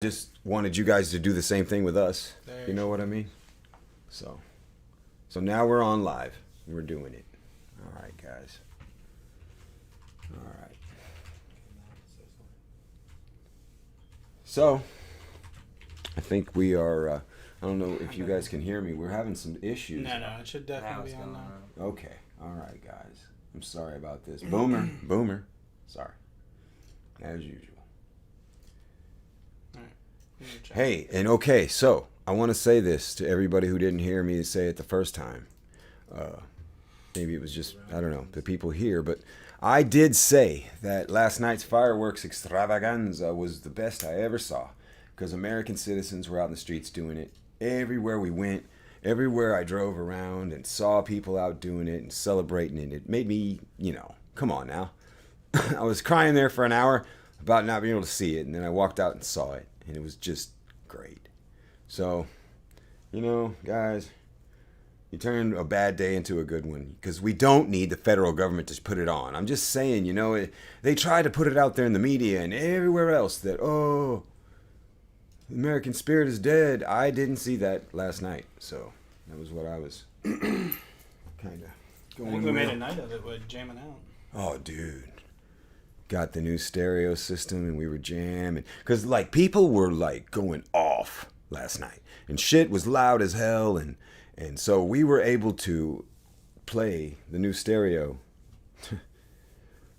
just wanted you guys to do the same thing with us. There. You know what I mean? So now we're on live. We're doing it. All right, guys. All right. So I think we are. I don't know if you guys can hear me. We're having some issues. No, it should definitely be on now. Okay. All right, guys. I'm sorry about this. Boomer. Sorry. As usual. Hey, and okay, so I want to say this to everybody who didn't hear me say it the first time. Maybe it was just, I don't know, the people here, but I did say that last night's fireworks extravaganza was the best I ever saw, because American citizens were out in the streets doing it. Everywhere we went, everywhere I drove around and saw people out doing it and celebrating it, it made me, come on now. I was crying there for an hour about not being able to see it, and then I walked out and saw it. And it was just great. So, guys, you turn a bad day into a good one. Because we don't need the federal government to put it on. I'm just saying, they try to put it out there in the media and everywhere else that, the American spirit is dead. I didn't see that last night. So, that was what I was kind of going I think we made a night of it with jamming out. Oh, dude. Got the new stereo system and we were jamming. Because, people were, going off last night. And shit was loud as hell. And so we were able to play the new stereo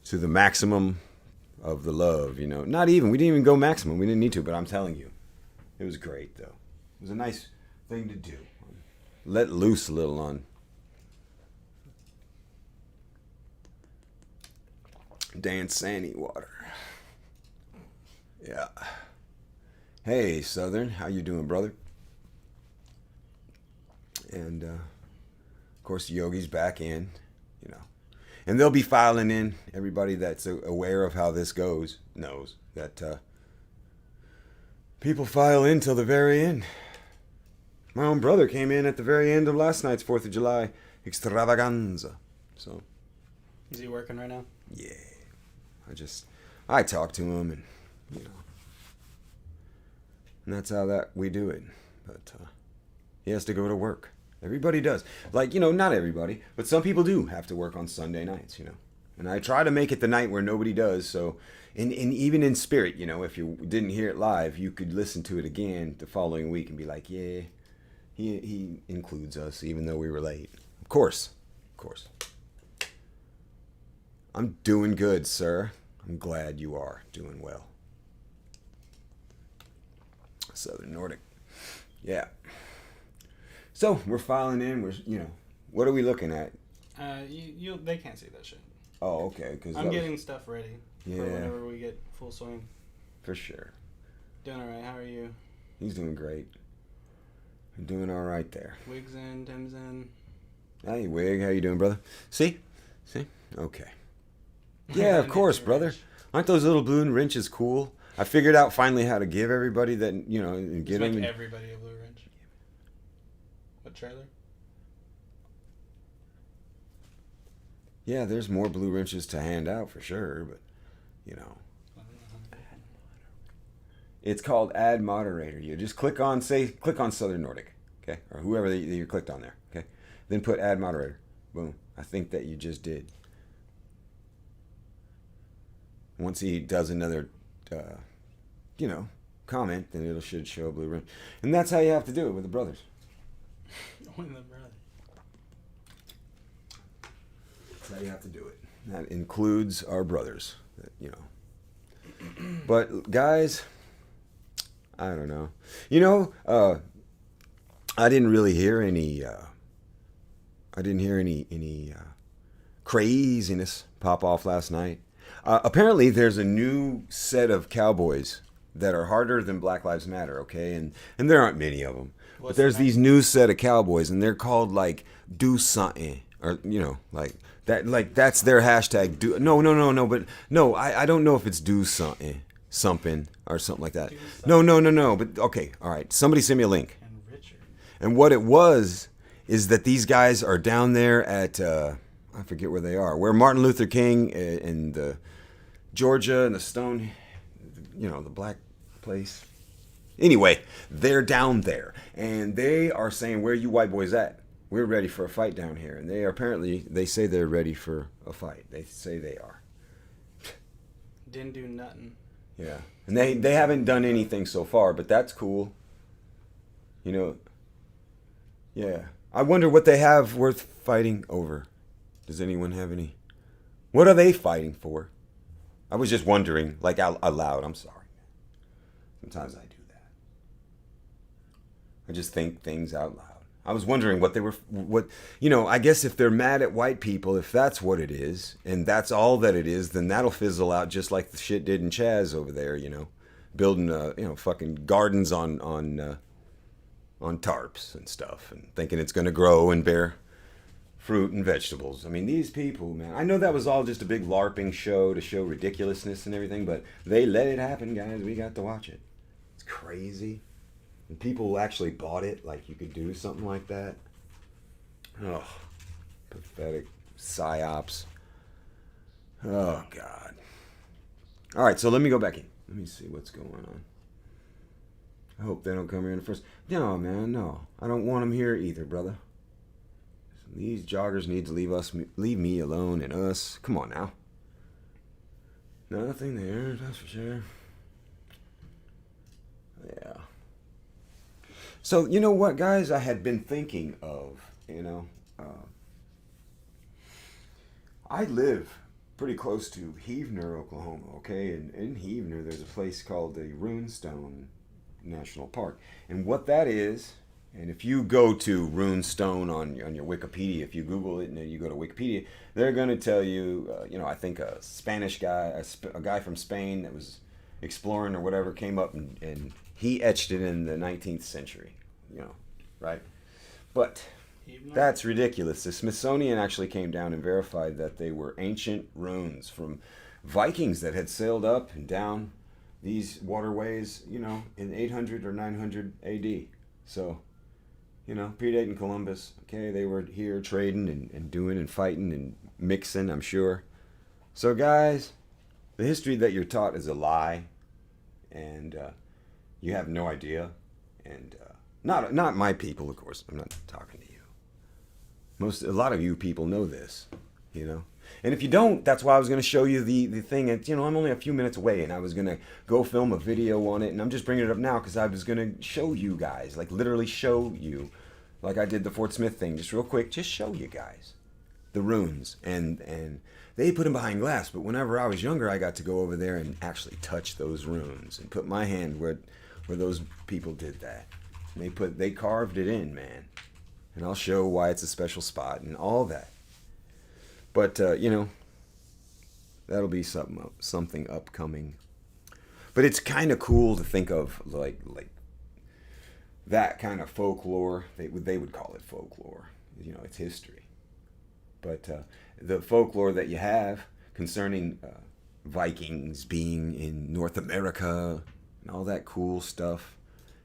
to the maximum of the love, Not even. We didn't even go maximum. We didn't need to, but I'm telling you. It was great, though. It was a nice thing to do. Let loose a little on Dansani water. Yeah. Hey, Southern, how you doing, brother? And of course, Yogi's back in, and they'll be filing in. Everybody that's aware of how this goes knows that people file in till the very end. My own brother came in at the very end of last night's 4th of July extravaganza. So. Is he working right now? Yeah. I talk to him and, and that's how that we do it. But he has to go to work. Everybody does. Not everybody, but some people do have to work on Sunday nights, And I try to make it the night where nobody does. So, and even in spirit, if you didn't hear it live, you could listen to it again the following week and be like, yeah, he includes us even though we were late. Of course. I'm doing good, sir. I'm glad you are doing well. Southern Nordic. Yeah. So, we're filing in. What are we looking at? They can't see that shit. Oh, okay. I'm getting stuff ready for whenever we get full swing. For sure. Doing all right. How are you? He's doing great. I'm doing all right there. Wig's in, Tim's in. Hey, Wig. How you doing, brother? See? Okay. Yeah, of course, brother. Aren't those little balloon wrenches cool? I figured out finally how to give everybody that, and get them. Everybody a blue wrench. What trailer? Yeah, there's more blue wrenches to hand out for sure, but, It's called Add Moderator. You just click on Southern Nordic, okay? Or whoever that you clicked on there, okay? Then put Add Moderator. Boom. I think that you just did. Once he does another, comment, then it should show a blue wrench. And that's how you have to do it with the brothers. With the brother. That's how you have to do it. That includes our brothers, But, guys, I don't know. I didn't really hear any, craziness pop off last night. Apparently, there's a new set of cowboys that are harder than Black Lives Matter, okay? And there aren't many of them. But there's these new set of cowboys, and they're called, do something. Or, that, that's their hashtag. No. But, no, I don't know if it's do something, or something like that. No. But, okay, all right. Somebody send me a link. And Richard. And what it was is that these guys are down there at... I forget where they are. Where Martin Luther King and Georgia and the Stone, the black place. Anyway, they're down there, and they are saying, "Where are you white boys at? We're ready for a fight down here." And they say they're ready for a fight. They say they are. Didn't do nothing. Yeah, and they haven't done anything so far, but that's cool. You know. Yeah, I wonder what they have worth fighting over. Does anyone have any? What are they fighting for? I was just wondering, like out loud. I'm sorry. Sometimes I do that. I just think things out loud. I was wondering I guess if they're mad at white people, if that's what it is, and that's all that it is, then that'll fizzle out just like the shit did in Chaz over there, building, fucking gardens on tarps and stuff, and thinking it's going to grow and bear fruit and vegetables. I mean, these people, man, I know that was all just a big LARPing show to show ridiculousness and everything, but they let it happen, guys. We got to watch it. It's crazy. And people actually bought it, like you could do something like that. Oh, pathetic psyops. Oh, God. All right, so let me go back in. Let me see what's going on. I hope they don't come here in the first. No, man, no. I don't want them here either, brother. These joggers need to leave me alone and us. Come on now. Nothing there, that's for sure. Yeah. So, you know what, guys? I had been thinking of, I live pretty close to Heavener, Oklahoma, okay? And in Heavener, there's a place called the Runestone National Park. And what that is, and if you go to Runestone on your Wikipedia, if you Google it and then you go to Wikipedia, they're going to tell you, I think a Spanish guy, a guy from Spain that was exploring or whatever came up and he etched it in the 19th century, right? But that's ridiculous. The Smithsonian actually came down and verified that they were ancient runes from Vikings that had sailed up and down these waterways, in 800 or 900 AD. So, predating Columbus. Okay, they were here trading and doing and fighting and mixing, I'm sure. So, guys, the history that you're taught is a lie, and you have no idea. And not my people, of course. I'm not talking to you. A lot of you people know this, And if you don't, that's why I was going to show you the thing. And, I'm only a few minutes away, and I was going to go film a video on it. And I'm just bringing it up now because I was going to show you guys, like literally show you, like I did the Fort Smith thing, just real quick, just show you guys the runes. And they put them behind glass. But whenever I was younger, I got to go over there and actually touch those runes and put my hand where those people did that. And they carved it in, man. And I'll show why it's a special spot and all that. But, that'll be something upcoming. But it's kind of cool to think of, like that kind of folklore. They would call it folklore. It's history. But the folklore that you have concerning Vikings being in North America and all that cool stuff.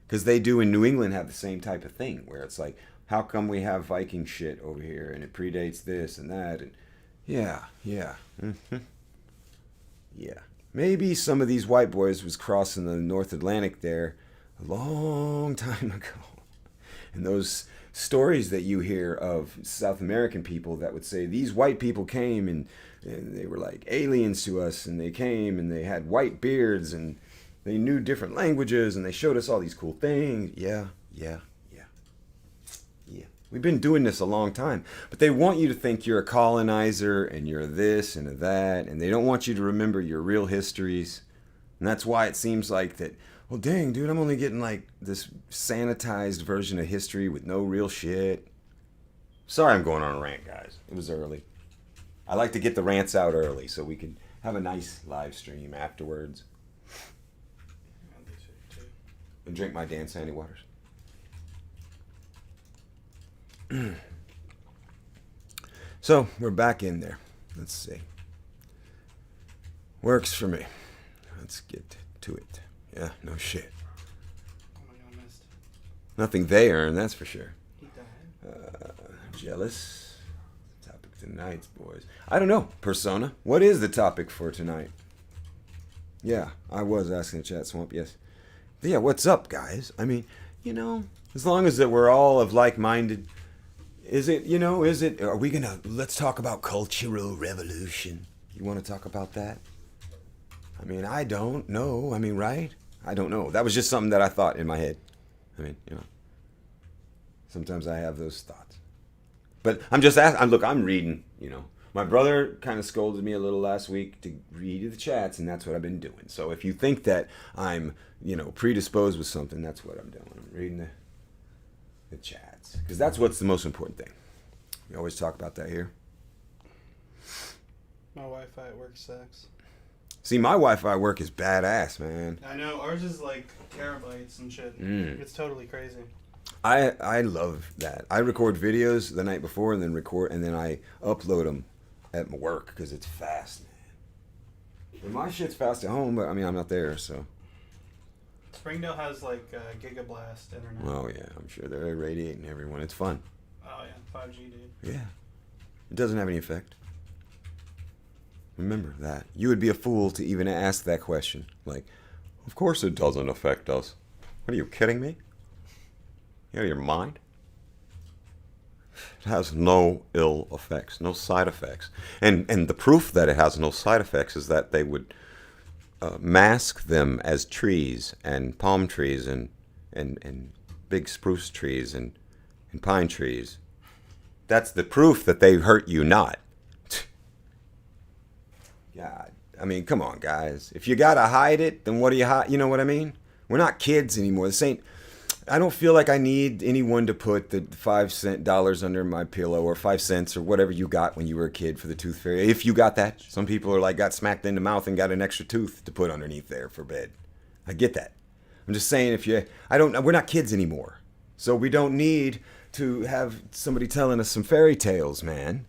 Because they do in New England have the same type of thing where it's like, how come we have Viking shit over here and it predates this and that? And yeah. Mm-hmm. Yeah. Maybe some of these white boys was crossing the North Atlantic there a long time ago. And those stories that you hear of South American people that would say, these white people came and they were like aliens to us, and they came and they had white beards and they knew different languages and they showed us all these cool things. Yeah. We've been doing this a long time, but they want you to think you're a colonizer and you're this and that, and they don't want you to remember your real histories. And that's why it seems like that, well, dang, dude, I'm only getting like this sanitized version of history with no real shit. Sorry I'm going on a rant, guys. It was early. I like to get the rants out early so we can have a nice live stream afterwards. And drink my Dan Sandy waters. So, we're back in there. Let's see. Works for me. Let's get to it. Yeah, no shit. Oh my God, I missed. Nothing they earn, that's for sure. He died. Jealous. Topic tonight, boys. I don't know. Persona. What is the topic for tonight? Yeah, I was asking the chat swamp, yes. Yeah, what's up, guys? I mean, as long as that we're all of like-minded, are we gonna, let's talk about cultural revolution. You want to talk about that? I mean, I don't know. I mean, right? I don't know. That was just something that I thought in my head. I mean, sometimes I have those thoughts. But I'm just asking, look, I'm reading, My brother kind of scolded me a little last week to read the chats, and that's what I've been doing. So if you think that I'm, predisposed with something, that's what I'm doing. I'm reading the chats. Because that's what's the most important thing. We always talk about that here. My Wi-Fi at work sucks. See, my Wi-Fi at work is badass, man. I know, ours is like terabytes and shit. It's totally crazy. I love that. I record videos the night before and then I upload them at my work because it's fast, man. And my shit's fast at home, but I mean, I'm not there, so. Springdale has like gigablast internet. Oh, yeah, I'm sure they're irradiating everyone. It's fun. Oh, yeah, 5G, dude. Yeah. It doesn't have any effect. Remember that. You would be a fool to even ask that question. Like, of course it doesn't affect us. What are you kidding me? You out of your mind? It has no ill effects, no side effects. And the proof that it has no side effects is that they would mask them as trees and palm trees and big spruce trees and pine trees. That's the proof that they hurt you not. God, I mean, come on, guys. If you gotta hide it, then what do you hide? You know what I mean? We're not kids anymore. This ain't. I don't feel like I need anyone to put the $5 under my pillow or 5 cents or whatever you got when you were a kid for the tooth fairy. If you got that, some people are like got smacked in the mouth and got an extra tooth to put underneath there for bed. I get that. I'm just saying, we're not kids anymore, so we don't need to have somebody telling us some fairy tales, man.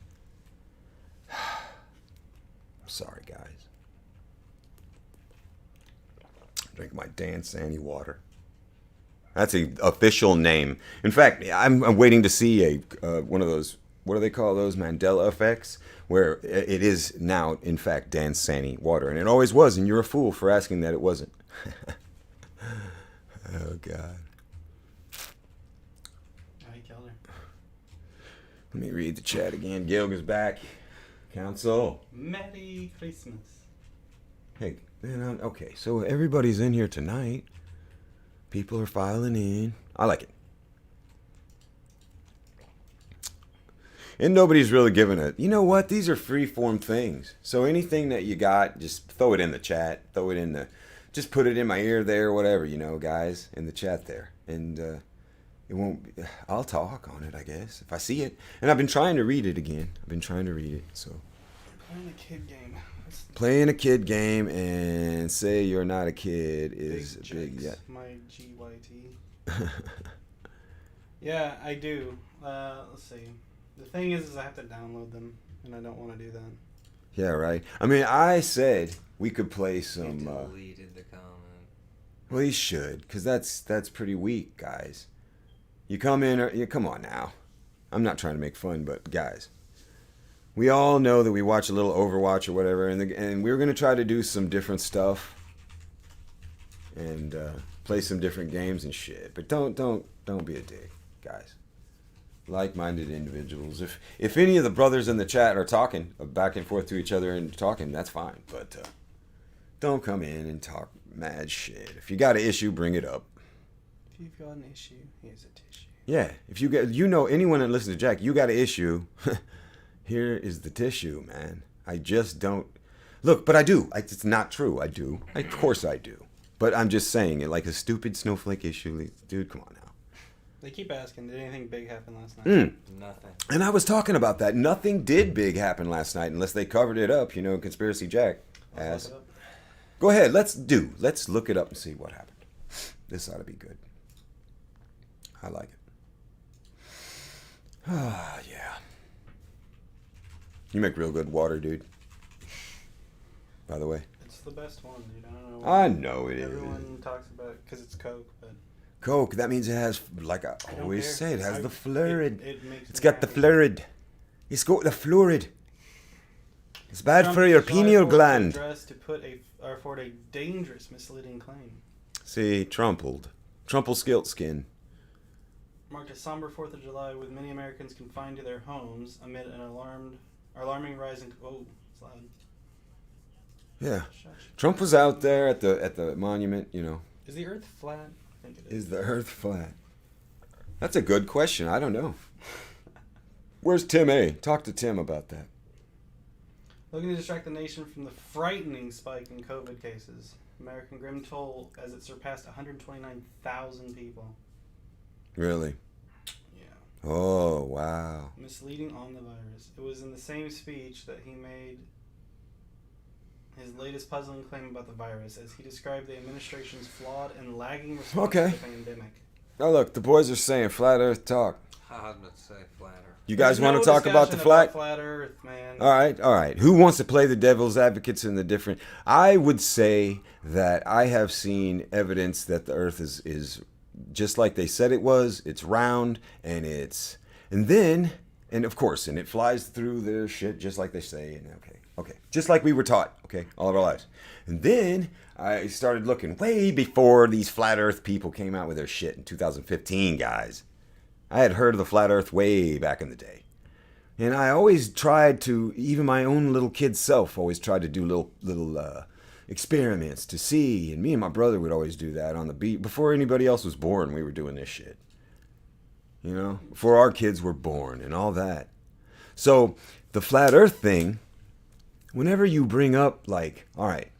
Sorry, guys. Drink my Dan Sandy water. That's the official name. In fact, I'm waiting to see one of those, what do they call those, Mandela effects, where it is now, in fact, Dan Sandy water. And it always was, and you're a fool for asking that it wasn't. Oh, God. I killed her. Let me read the chat again. Gilg is back. Council. Merry Christmas. Hey, man, okay, so everybody's in here tonight. People are filing in. I like it. And nobody's really giving it. You know what? These are free-form things. So anything that you got, just throw it in the chat. Just put it in my ear there, whatever, guys, in the chat there. And it won't, I'll talk on it, I guess, if I see it. And I've been trying to read it again. So. Playing a kid game. Playing a kid game and say you're not a kid is big. Yeah. My GYT. Yeah, I do. Let's see. The thing is I have to download them, and I don't want to do that. Yeah, right. I mean, I said we could play some. He deleted the comment. Well, he should, because that's pretty weak, guys. You come in, come on now. I'm not trying to make fun, but guys. We all know that we watch a little Overwatch or whatever, and we're going to try to do some different stuff and play some different games and shit. But don't be a dick, guys. Like-minded individuals. If any of the brothers in the chat are talking back and forth to each other and talking, that's fine. But don't come in and talk mad shit. If you got an issue, bring it up. If you've got an issue, here's a tissue. Yeah, if you get, anyone that listens to Jack, you got an issue. Here is the tissue, man. I just don't... Look, but I do. It's not true. I do. Of course I do. But I'm just saying it like a stupid snowflake issue. Dude, come on now. They keep asking, did anything big happen last night? Nothing. And I was talking about that. Nothing did big happen last night unless they covered it up, Conspiracy Jack has. Go ahead. Let's look it up and see what happened. This ought to be good. I like it. Ah, yeah. You make real good water, dude. By the way. It's the best one, dude. I don't know. I know it is. Everyone talks about it because it's Coke, but... Coke, that means it has, like I always say, it has the fluoride. It's me got the happy. fluoride. It's got the fluoride. It's bad for your pineal gland. To put or for a dangerous, misleading claim. See, Trumpelstiltskin. Marked a somber 4th of July with many Americans confined to their homes amid an alarming rise in... Oh, it's loud. Yeah. Shush. Trump was out there at the monument, you know. Is the Earth flat? I think it Is the Earth flat? That's a good question. I don't know. Where's Tim A? Talk to Tim about that. Looking to distract the nation from the frightening spike in COVID cases. American grim toll as it surpassed 129,000 people. Really? Yeah. Oh, wow. Misleading on the virus. It was in the same speech that he made his latest puzzling claim about the virus as he described the administration's flawed and lagging response to the pandemic. Oh, look, the boys are saying flat Earth talk. I was about to say flat Earth. You guys There's want no to talk about the discussion flat? Earth, man. All right. Who wants to play the devil's advocates in the different? I would say that I have seen evidence that the Earth is just like they said it was. It's round and of course, it flies through their shit just like they say. And okay, just like we were taught. Okay, all of our lives. And then I started looking way before these flat Earth people came out with their shit in 2015, guys. I had heard of the flat Earth way back in the day. And I always tried to, even my own little kid self, always tried to do little experiments to see. And me and my brother would always do that on the beach. Before anybody else was born, we were doing this shit. You know? Before our kids were born and all that. So, the flat Earth thing, whenever you bring up, like, all right,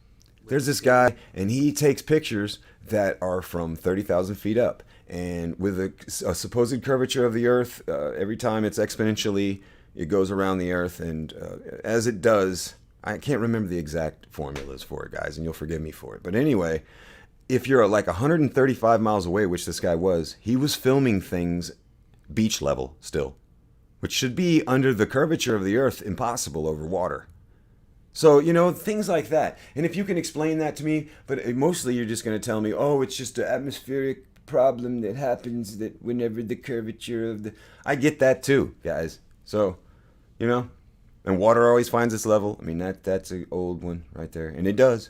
there's this guy, and he takes pictures that are from 30,000 feet up. And with a supposed curvature of the Earth, every time it's exponentially, it goes around the Earth. And as it does, I can't remember the exact formulas for it, guys, and you'll forgive me for it. But anyway, if you're like 135 miles away, which this guy was, he was filming things beach level still, which should be under the curvature of the Earth, impossible over water. So, you know, things like that. And if you can explain that to me, but mostly you're just going to tell me, oh, it's just an atmospheric problem that happens that whenever the curvature of the... I get that too, guys. So, you know, and water always finds its level. I mean, that's an old one right there. And it does.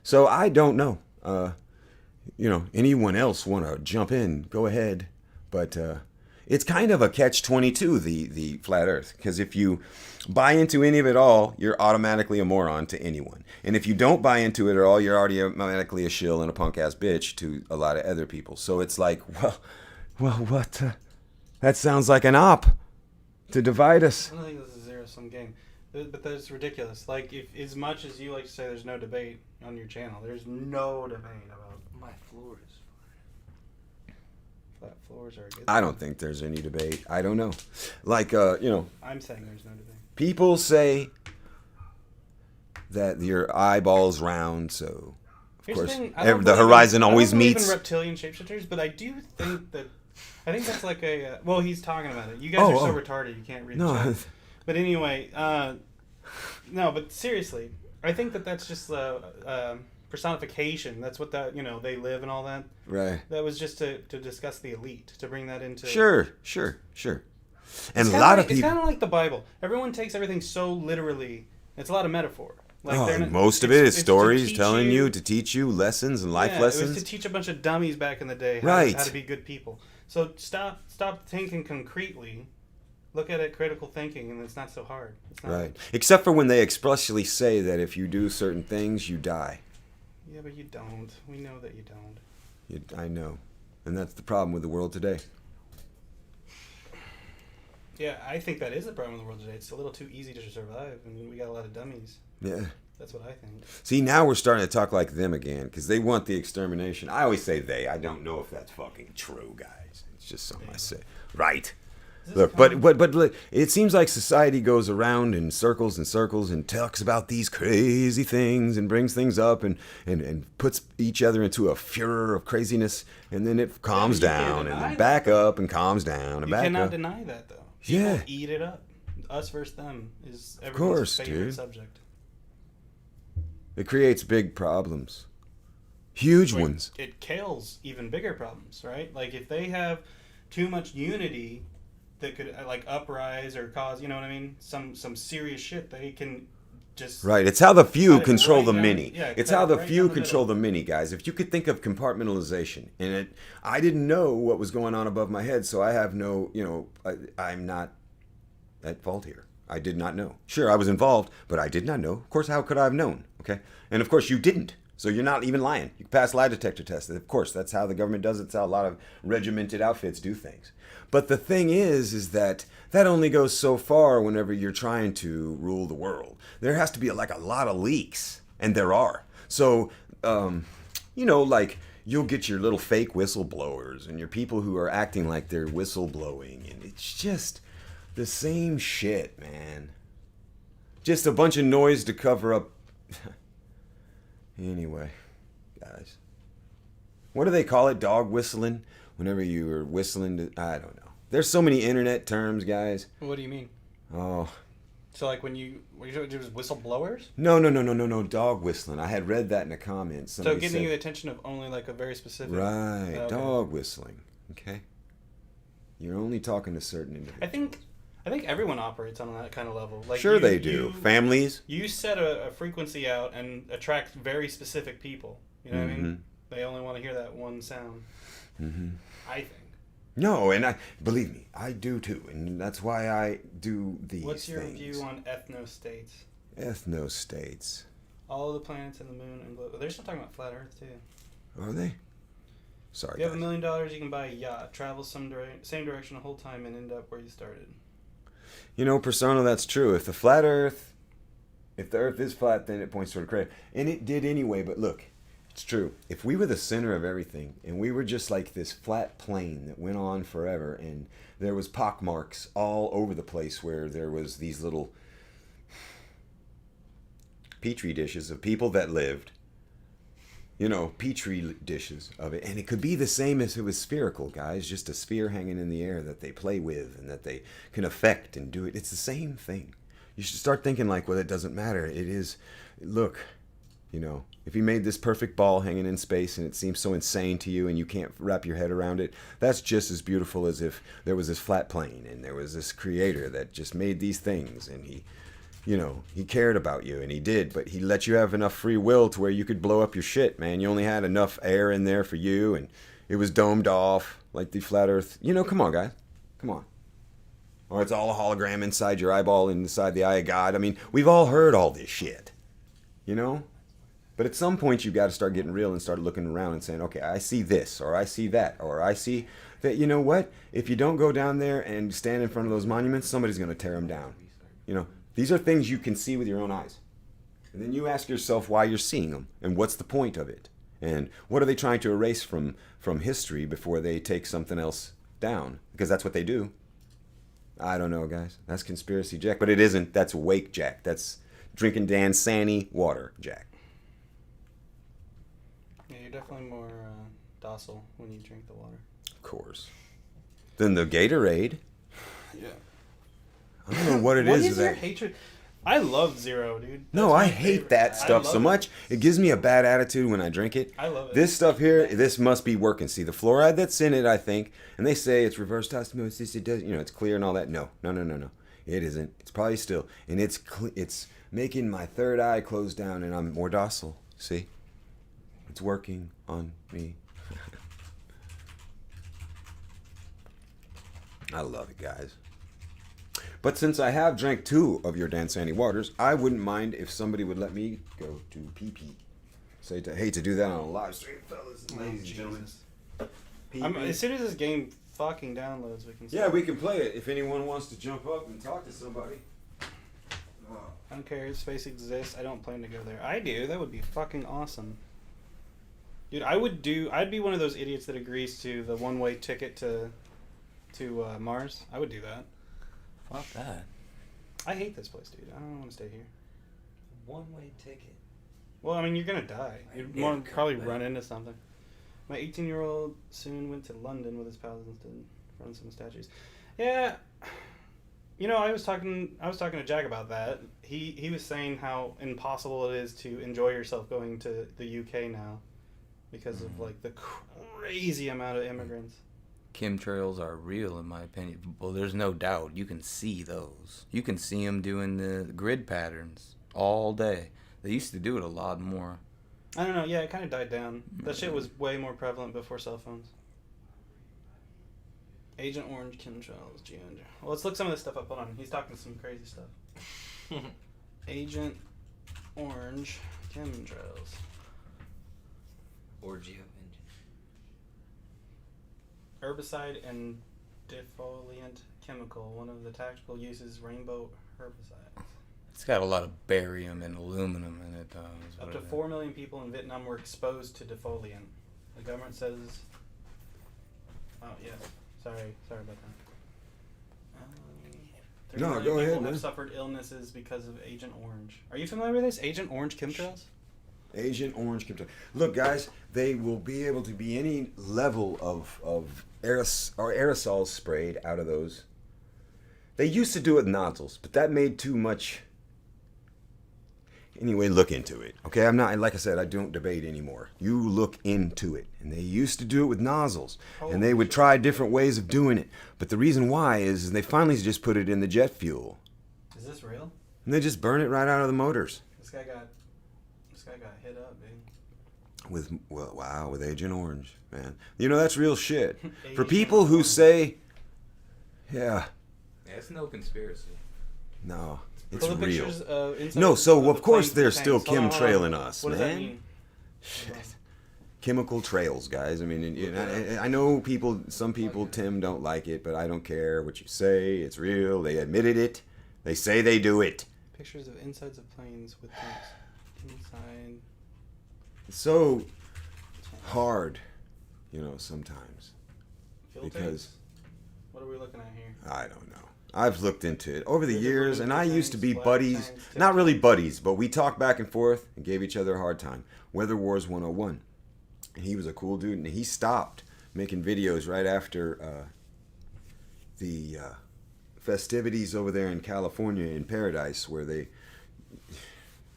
So I don't know. You know, anyone else want to jump in, go ahead. But it's kind of a catch-22, the flat Earth. Because if you buy into any of it all, you're automatically a moron to anyone. And if you don't buy into it at all, you're already automatically a shill and a punk-ass bitch to a lot of other people. So it's like, well, what? That sounds like an op to divide us. I don't think this is a zero-sum game. But that's ridiculous. Like, if as much as you like to say there's no debate on your channel, there's no debate about My floor is flat floors are a good I don't think there's any debate. I don't know. Like, you know, I'm saying there's no debate. people say that your eyeball's round, so of Here's course the thing, I don't the believe horizon in, always I don't believe meets. in reptilian shapeshifters, but I do think that I think that's like a well, he's talking about it. You guys are so retarded you can't read the No, chat. But anyway, no, but seriously, I think that that's just personification. That's what they live and all that. right. That was just to discuss the elite, to bring that into... Sure. And It's a lot of It's people. kind of like the Bible. Everyone takes everything so literally. It's a lot of metaphor. Like Most of it is it's to stories teach telling you to teach you lessons and life It lessons. was to teach a bunch of dummies back in the day Right. how to be good people. So stop thinking concretely. Look at it critical thinking, and it's not so hard. It's not, Right. Except for when they expressly say that if you do certain things, you die. Yeah, but you don't. We know that you don't. I know. And that's the problem with the world today. Yeah, I think that is the problem in the world today. It's a little too easy to survive, and we got a lot of dummies. Yeah. That's what I think. See, now we're starting to talk like them again because they want the extermination. I always say they. I don't know if that's fucking true, guys. It's just something I say. Right. Look, but it seems like society goes around in circles and circles and talks about these crazy things and brings things up and puts each other into a furor of craziness, and then it calms down and then back up and calms down and back up. You cannot deny that, though. People Yeah. eat it up. Us versus them is course, everyone's favorite dude. subject. It creates big problems. Huge ones. It kills even bigger problems, right? Like if they have too much unity that could like uprise or cause, you know what I mean? Some serious shit, they can just Right. It's how the few cut it control right the down- many. yeah, It's cut how it the right few down the control middle. the many, guys. If you could think of compartmentalization, and I didn't know what was going on above my head, so I have no, I'm not at fault here. I did not know. Sure, I was involved, but I did not know. Of course, how could I have known? Okay. And of course, you didn't. So you're not even lying. You pass lie detector tests. Of course, that's how the government does it. It's how a lot of regimented outfits do things. But the thing is that only goes so far whenever you're trying to rule the world. There has to be like a lot of leaks, and there are. So, like you'll get your little fake whistleblowers and your people who are acting like they're whistleblowing, and it's just the same shit, man. Just a bunch of noise to cover up. Anyway, guys. What do they call it? Dog whistling? Whenever you are whistling to... I don't know. There's so many internet terms, guys. What do you mean? Oh. So like when you just whistleblowers? No. Dog whistling. I had read that in the comments. So Somebody getting said, the attention of only like a very specific... right. Okay. Dog whistling. Okay? You're only talking to certain individuals. I think everyone operates on that kind of level. Like Sure they do. Families. You set a frequency out and attract very specific people. You know what I mean? They only want to hear that one sound. Mm-hmm. I think. No, and believe me, I do too, and that's why I do these What's your things. view on ethnostates? Ethnostates. All the planets in the moon and globe. They're still talking about flat Earth too. Are they? Sorry, If you have $1 guys. million, you can buy a yacht, travel same direction the whole time, and end up where you started. Persona, that's true. If the Earth is flat, then it points toward a crater. And it did anyway, but look, it's true. If we were the center of everything, and we were just like this flat plane that went on forever, and there was pockmarks all over the place where there was these little petri dishes of people that lived, petri dishes of it. And it could be the same as it was spherical, guys, just a sphere hanging in the air that they play with and that they can affect and do it. It's the same thing. You should start thinking like, well, it doesn't matter. It is, look, if you made this perfect ball hanging in space and it seems so insane to you and you can't wrap your head around it, that's just as beautiful as if there was this flat plane and there was this creator that just made these things, and he cared about you, and he did, but he let you have enough free will to where you could blow up your shit, man. You only had enough air in there for you, and it was domed off like the flat earth. Come on, guys. Come on. Or it's all a hologram inside your eyeball, inside the eye of God. I mean, we've all heard all this shit, But at some point, you've got to start getting real and start looking around and saying, okay, I see this, or I see that, or I see that, you know what? If you don't go down there and stand in front of those monuments, somebody's going to tear them down. These are things you can see with your own eyes. And then you ask yourself why you're seeing them and what's the point of it. And what are they trying to erase from history before they take something else down? Because that's what they do. I don't know, guys. That's conspiracy Jack. But it isn't. That's Wake Jack. That's drinking Dan Sanny water Jack. Yeah, you're definitely more docile when you drink the water. Of course. Then the Gatorade. Yeah. I don't know what it What is. is that your hatred? I love Zero, dude. No, That's my I hate favorite. that I stuff love so it. much. It gives me a bad attitude when I drink it. I love it. This stuff here, this must be working. See, the fluoride that's in it, I think, and they say it's reverse osmosis. It does, it's clear and all that. No. It isn't. It's probably still, and it's making my third eye close down, and I'm more docile. See, it's working on me. I love it, guys. But since I have drank 2 of your Dansani waters, I wouldn't mind if somebody would let me go to pee-pee. Hate to do that on a live stream, fellas and ladies and gentlemen. Pee-pee. As soon as this game fucking downloads, we can. Yeah, we can play it if anyone wants to jump up and talk to somebody. I don't care if space exists. I don't plan to go there. I do. That would be fucking awesome. Dude, I'd be one of those idiots that agrees to the one-way ticket to Mars. I would do that. Fuck that. I hate this place, dude. I don't want to stay here. One-way ticket. Well, I mean, you're gonna die. You'd probably run into something. My 18-year-old soon went to London with his pals and stood in front of some statues. Yeah, I was talking to Jack about that. He was saying how impossible it is to enjoy yourself going to the UK now because of like the crazy amount of immigrants. Chemtrails are real, in my opinion. Well, there's no doubt. You can see those. You can see them doing the grid patterns. all day. They used to do it a lot more. I don't know. Yeah, it kind of died down. That shit was way more prevalent before cell phones. Agent Orange chemtrails, Geonger. Well, let's look some of this stuff up. Hold on. He's talking some crazy stuff. Agent Orange chemtrails. Orgy of Herbicide and defoliant chemical. One of the tactical uses, rainbow herbicides. It's got a lot of barium and aluminum in it. Up to 4 million people in Vietnam were exposed to defoliant. The government says... Oh, yes. Sorry about that. 3 No, million go people ahead, man. have suffered illnesses because of Agent Orange. Are you familiar with this? Agent Orange chemtrails? Agent Orange chemtrail. Look, guys, they will be able to be any level of aerosols sprayed out of those. They used to do it with nozzles, but that made too much. Anyway, look into it. Okay, I'm not, like I said, I don't debate anymore. You look into it. And they used to do it with nozzles. And they would try different ways of doing it. But the reason why is they finally just put it in the jet fuel. Is this real? And they just burn it right out of the motors. This guy got hit up, dude. With Agent Orange, man. You know, that's real shit. For Agent people who Orange. say, yeah, it's no conspiracy. no, it's Pull the real. pictures, inside No, so the of course planes they're and still tanks. Hold on, hold on. chemtrailing us, What does that man. mean? Shit. Chemical trails, guys. I mean, I know some people, Tim, don't like it, but I don't care what you say. It's real. They admitted it. They say they do it. Pictures of insides of planes with tanks. Inside. It's so hard, sometimes. Fuel Because- tanks? What are we looking at here? I don't know. I've looked into it over the There's a years, blue and I used to be tanks, black buddies. tanks, Not tip really tanks. buddies, but we talked back and forth and gave each other a hard time. Weather Wars 101. And he was a cool dude, and he stopped making videos right after the festivities over there in California in Paradise, where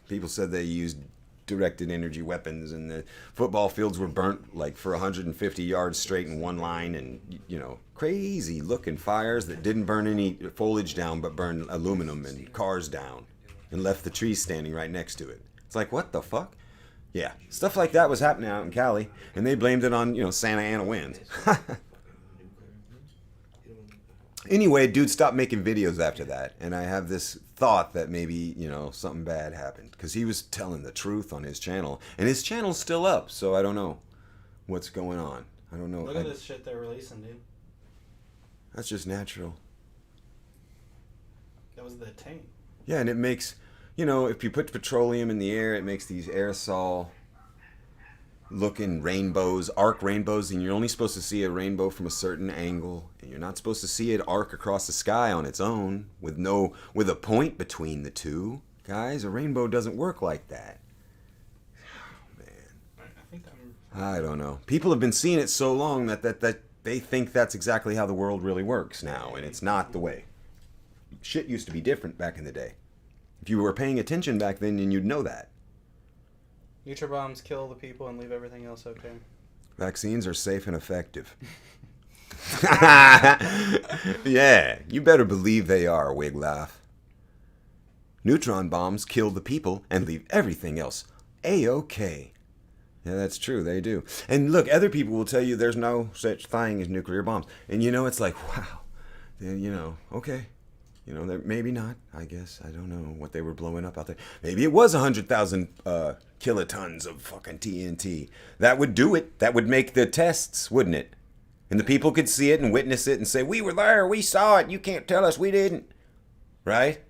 people said they used directed energy weapons, and the football fields were burnt like for 150 yards straight in one line, and crazy looking fires that didn't burn any foliage down but burned aluminum and cars down and left the trees standing right next to it. It's like, what the fuck? Yeah, stuff like that was happening out in Cali, and they blamed it on Santa Ana winds. Anyway, dude stopped making videos after that, and I have this thought that maybe, something bad happened, because he was telling the truth on his channel, and his channel's still up, so I don't know what's going on. I don't know. Look at this shit they're releasing, dude. That's just natural. That was the tank. Yeah, and it makes, if you put petroleum in the air, it makes these aerosol looking rainbows, arc rainbows, and you're only supposed to see a rainbow from a certain angle, and you're not supposed to see it arc across the sky on its own with a point between the two. Guys, a rainbow doesn't work like that. Oh, man. I think I'm... I don't know. People have been seeing it so long that they think that's exactly how the world really works now, and it's not the way. Shit used to be different back in the day. If you were paying attention back then, then you'd know that. Nutribombs kill the people and leave everything else okay. Vaccines are safe and effective. Yeah, you better believe they are, Wiglaff. Neutron bombs kill the people and leave everything else A-OK. Yeah, that's true, they do. And look, other people will tell you there's no such thing as nuclear bombs. And it's like, wow, okay. Maybe not, I guess. I don't know what they were blowing up out there. Maybe it was 100,000 kilotons of fucking TNT. That would do it. That would make the tests, wouldn't it? And the people could see it and witness it and say, we were there, we saw it, you can't tell us we didn't. Right?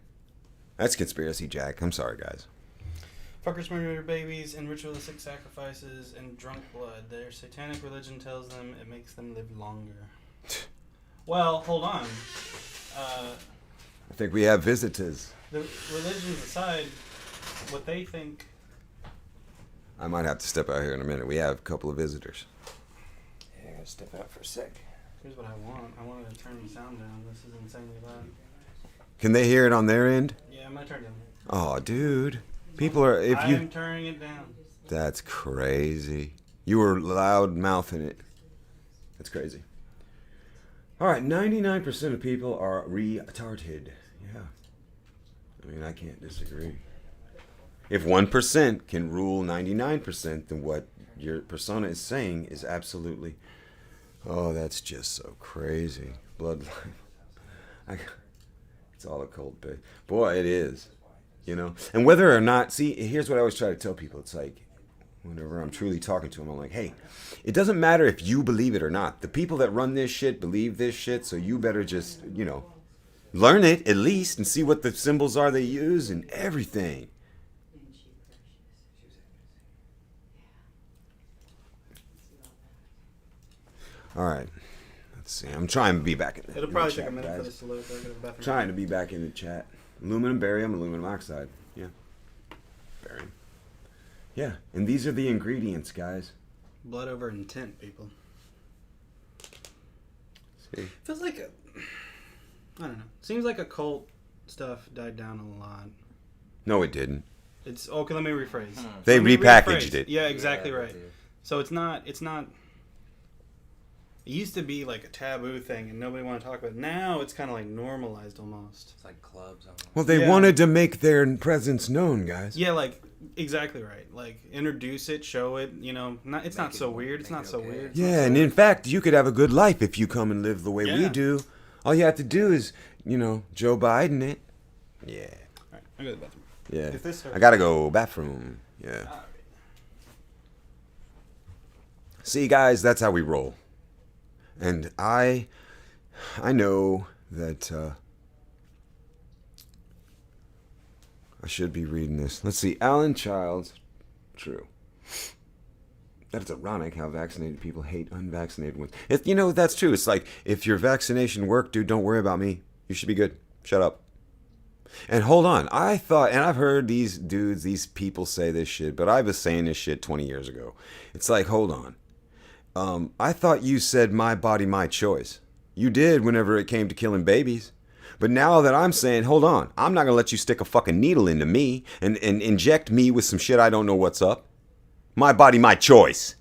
That's conspiracy, Jack. I'm sorry, guys. Fuckers murder babies and ritualistic sacrifices and drunk blood. Their satanic religion tells them it makes them live longer. Well, hold on. I think we have visitors. The religions aside, what they think... I might have to step out here in a minute. We have a couple of visitors. Yeah, I gotta step out for a sec. Here's what I want. I wanted to turn the sound down. This is insanely loud. Can they hear it on their end? Yeah, I'm gonna turn it down. Oh, dude. People are... I'm turning it down. That's crazy. You were loud mouthing it. That's crazy. All right, 99% of people are retarded. Yeah. I mean, I can't disagree. If 1% can rule 99%, then what your persona is saying is absolutely... Oh, that's just so crazy. Bloodline. It's all a cult, babe. Boy, it is. You know? And whether or not... See, here's what I always try to tell people. It's like, whenever I'm truly talking to them, I'm like, hey, it doesn't matter if you believe it or not. The people that run this shit believe this shit, so you better just, you know, learn it at least and see what the symbols are they use and everything. All right. Let's see. I'm trying to be back in the It'll probably chat, take a minute for guys. this to load. I'll go to the bathroom. Trying to be back in the chat. Aluminum, barium, aluminum oxide. Yeah. Barium. Yeah. And these are the ingredients, guys. Blood over intent, people. See? Feels like I don't know. Seems like occult stuff died down a lot. No, it didn't. It's okay. Let me rephrase. They Let me repackaged rephrase. it. Yeah, exactly Yeah, right. So it's not. It used to be like a taboo thing, and nobody wanted to talk about it. Now it's kind of like normalized almost. It's like clubs. Almost. Well, they Yeah. wanted to make their presence known, guys. Yeah, like exactly right. Like introduce it, show it. You know, it's not it so more- weird. It's make not it so okay. weird. It's not Yeah, so and in fact, you could have a good life if you come and live the way we Yeah. do. All you have to do is, you know, Joe Biden it. Yeah. All right, I go to the bathroom. Yeah. If this I gotta go bathroom. Yeah. All right. See, guys, that's how we roll. And I know that I should be reading this. Let's see. Alan Childs. True. That's ironic how vaccinated people hate unvaccinated ones. You know, that's true. It's like, if your vaccination worked, dude, don't worry about me. You should be good. Shut up. And hold on. I thought, and I've heard these dudes, these people say this shit, but I was saying this shit 20 years ago. It's like, hold on. I thought you said my body, my choice. You did whenever it came to killing babies. But now that I'm saying, hold on, I'm not going to let you stick a fucking needle into me and inject me with some shit I don't know what's up. My body, my choice.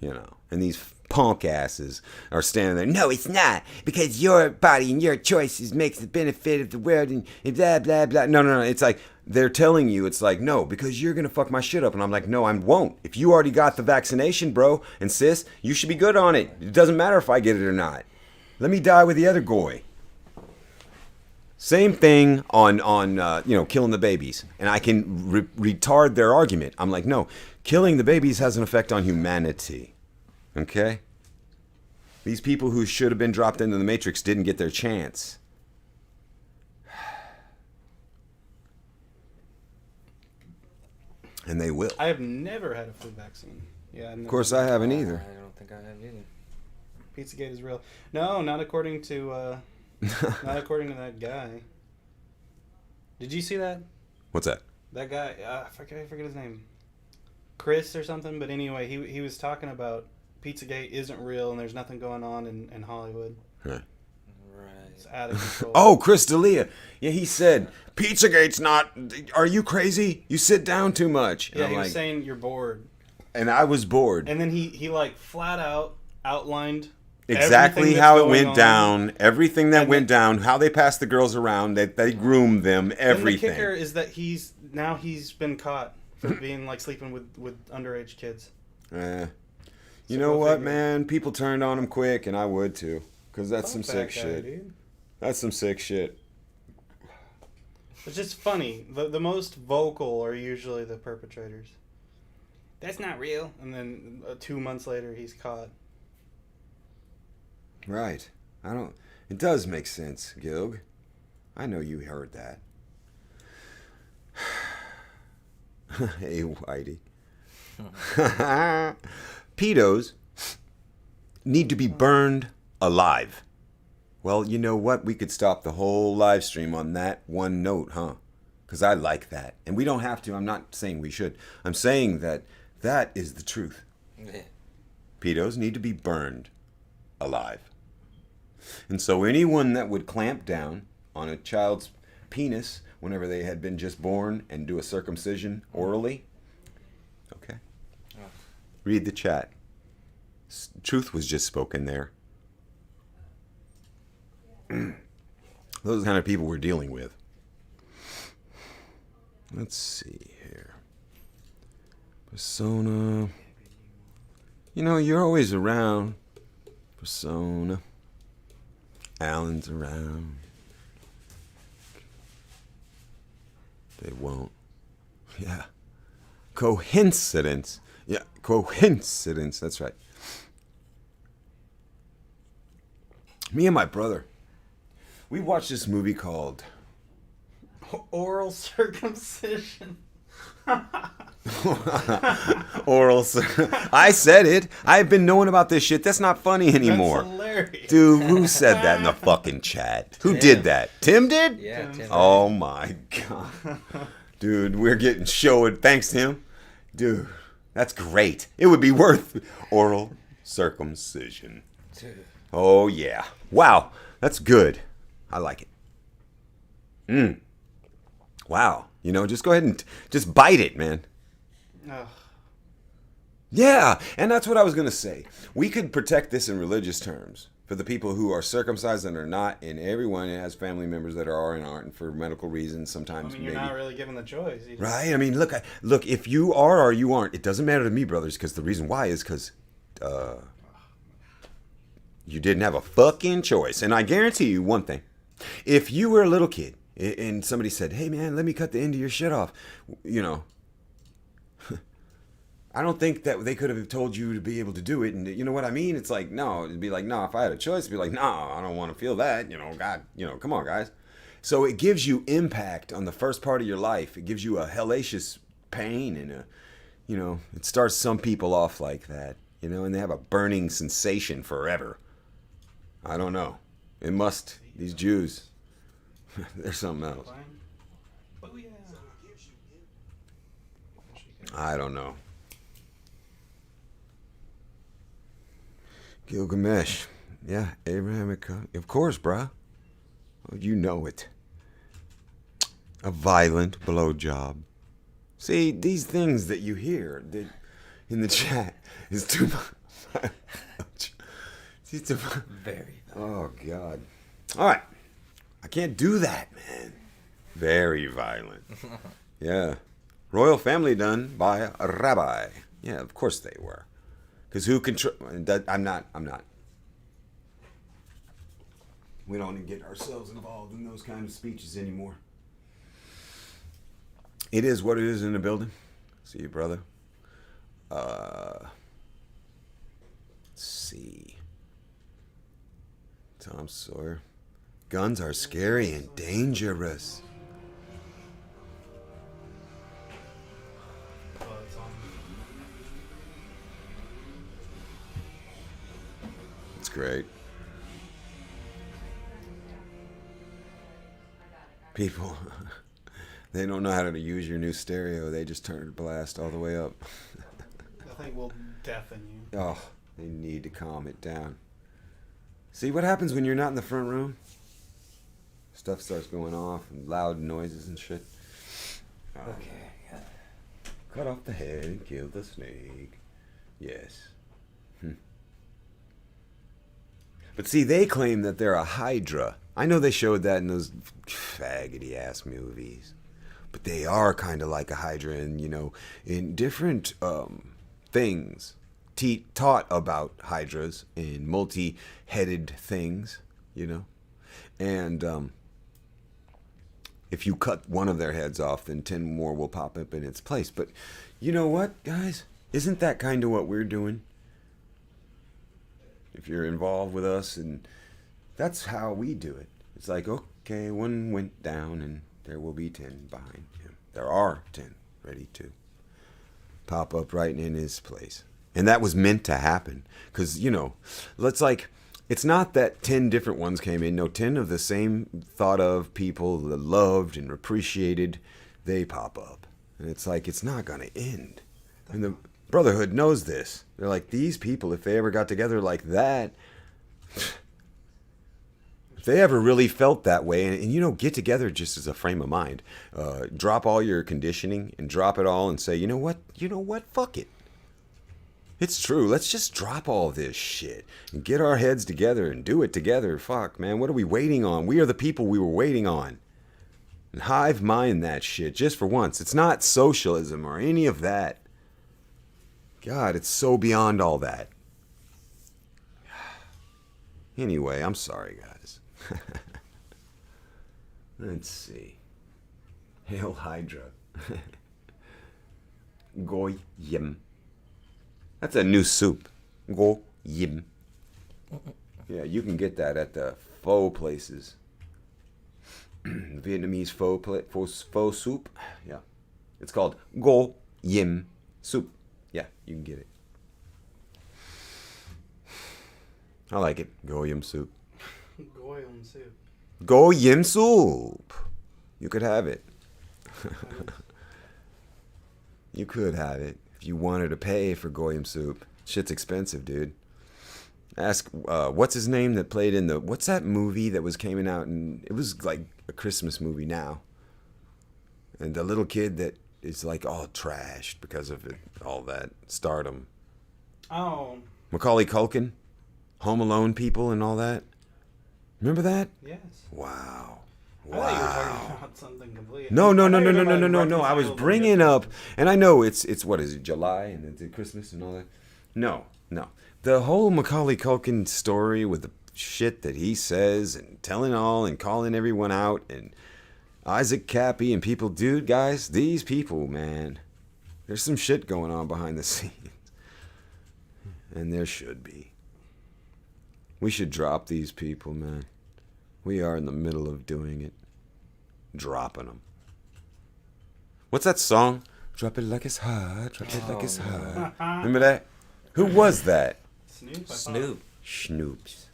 You know, and these punk asses are standing there. No, it's not, because your body and your choices makes the benefit of the world and blah, blah, blah. No. It's like, they're telling you, it's like, no, because you're going to fuck my shit up. And I'm like, no, I won't. If you already got the vaccination, bro and sis, you should be good on it. It doesn't matter if I get it or not. Let me die with the other goy. Same thing on you know, killing the babies. And I can retard their argument. I'm like, no, killing the babies has an effect on humanity. Okay? These people who should have been dropped into the Matrix didn't get their chance. And they will. I have never had a flu vaccine. Yeah. Of course, I haven't either. I don't think I have either. Pizzagate is real. No, not according to not according to that guy. Did you see that? What's that? That guy, I forget his name, Chris or something. But anyway, he was talking about Pizzagate isn't real and there's nothing going on in Hollywood. Right. It's out of control. Oh, Chris D'Elia. Yeah, he said, Pizzagate's not... Are you crazy? You sit down too much. And Yeah, I'm he was like, saying you're bored. and I was bored. And then he like flat out outlined Exactly everything how that's it going went on. down. Everything that And went down. How they passed the girls around. They groomed them. And the Everything. kicker is that he's been caught for being like sleeping with underage kids. You So know go what, figure. man? People turned on him quick, and I would too. Because that's Fuck some that sick guy, shit. dude. That's some sick shit. It's just funny. The most vocal are usually the perpetrators. That's not real. And then 2 months later, he's caught. Right. It does make sense, Gilg. I know you heard that. Hey, Whitey. Pedos need to be burned alive. Well, you know what? We could stop the whole live stream on that one note, huh? Because I like that. And we don't have to. I'm not saying we should. I'm saying that is the truth. Yeah. Pedos need to be burned alive. And so anyone that would clamp down on a child's penis whenever they had been just born and do a circumcision orally, okay. Oh. Read the chat. Truth was just spoken there. Those are the kind of people we're dealing with. Let's see here. Persona. You know, you're always around. Persona. Alan's around. They won't. Yeah. Coincidence. Yeah, coincidence. That's right. Me and my brother, we watched this movie called Oral circumcision. Oral. I said it. I've been knowing about this shit. That's not funny anymore. That's hilarious. Dude, who said that in the fucking chat? Who did that? Tim did? Yeah, Tim. Oh my god. Dude, we're getting showed thanks to him. Dude, that's great. It would be worth oral circumcision. Oh yeah. Wow. That's good. I like it. Wow. You know, just go ahead and just bite it, man. Ugh. Yeah, and that's what I was going to say. We could protect this in religious terms for the people who are circumcised and are not, and everyone has family members that are and aren't, and for medical reasons sometimes. I mean, you're maybe. not really given the choice. You just- Right? I mean, look, if you are or you aren't, it doesn't matter to me, brothers, because the reason why is because you didn't have a fucking choice. And I guarantee you one thing. If you were a little kid and somebody said, hey, man, let me cut the end of your shit off, you know, I don't think that they could have told you to be able to do it. And you know what I mean? It's like, no, it'd be like, no, if I had a choice, it'd be like, no, I don't want to feel that. You know, God, you know, come on, guys. So it gives you impact on the first part of your life. It gives you a hellacious pain and a, you know, it starts some people off like that, you know, and they have a burning sensation forever. I don't know. It must. These Jews, they're something else. Oh, yeah. I don't know. Gilgamesh. Yeah, Abrahamic. Of course, bruh. Oh, you know it. A violent blowjob. See, these things that you hear in the chat is too much. Very. Oh, God. All right. I can't do that, man. Very violent. Yeah. Royal family done by a rabbi. Yeah, of course they were. Because who control... I'm not. We don't even get ourselves involved in those kind of speeches anymore. It is what it is in the building. See you, brother. Let's see. Tom Sawyer. Guns are scary and dangerous. It's great. People, they don't know how to use your new stereo. They just turn the blast all the way up. I think will deafen you. Oh, they need to calm it down. See what happens when you're not in the front room? Stuff starts going off and loud noises and shit. Okay. Yeah. Cut off the head and kill the snake. Yes. But see, they claim that they're a hydra. I know they showed that in those faggoty ass movies. But they are kind of like a hydra and, you know, in different things taught about hydras and multi-headed things, you know. And if you cut one of their heads off, then 10 more will pop up in its place. But you know what, guys? Isn't that kind of what we're doing? If you're involved with us, and that's how we do it. It's like, okay, one went down, and there will be 10 behind him. There are 10 ready to pop up right in his place. And that was meant to happen. Because, you know, it's not that 10 different ones came in. No, 10 of the same thought of people that loved and appreciated, they pop up. And it's like, it's not going to end. And the Brotherhood knows this. They're like, these people, if they ever got together like that, if they ever really felt that way, and you know, get together just as a frame of mind, drop all your conditioning and drop it all and say, you know what, fuck it. It's true. Let's just drop all this shit and get our heads together and do it together. Fuck, man, what are we waiting on? We are the people we were waiting on. And hive mind that shit just for once. It's not socialism or any of that. God, it's so beyond all that. Anyway, I'm sorry, guys. Let's see. Hail Hydra. Goyim. That's a new soup. Goyim. Yeah, you can get that at the pho places. Vietnamese pho soup. Yeah. It's called Goyim soup. Yeah, you can get it. I like it. Goyim soup. Goyim soup. Goyim soup. You could have it. You could have it if you wanted to pay for Goyim soup. Shit's expensive, dude. Ask what's his name that played in the what's that movie that was coming out, and it was like a Christmas movie now. And the little kid that is like all trashed because of it, all that stardom. Oh. Macaulay Culkin, Home Alone people and all that. Remember that? Yes. Wow. I thought you were talking about something completely. No. I thought you were talking about I was reconcilable bringing up, differences. and I know it's what is it, July and it's Christmas and all that. No. The whole Macaulay Culkin story with the shit that he says and telling all and calling everyone out and Isaac Cappy and people, dude, guys, these people, man, there's some shit going on behind the scenes, and there should be. We should drop these people, man. We are in the middle of doing it. Dropping them. What's that song? Drop it like it's hot. Drop it like it's hot. Remember that? Who was that? Snoop. I thought. Snoop. Snoops.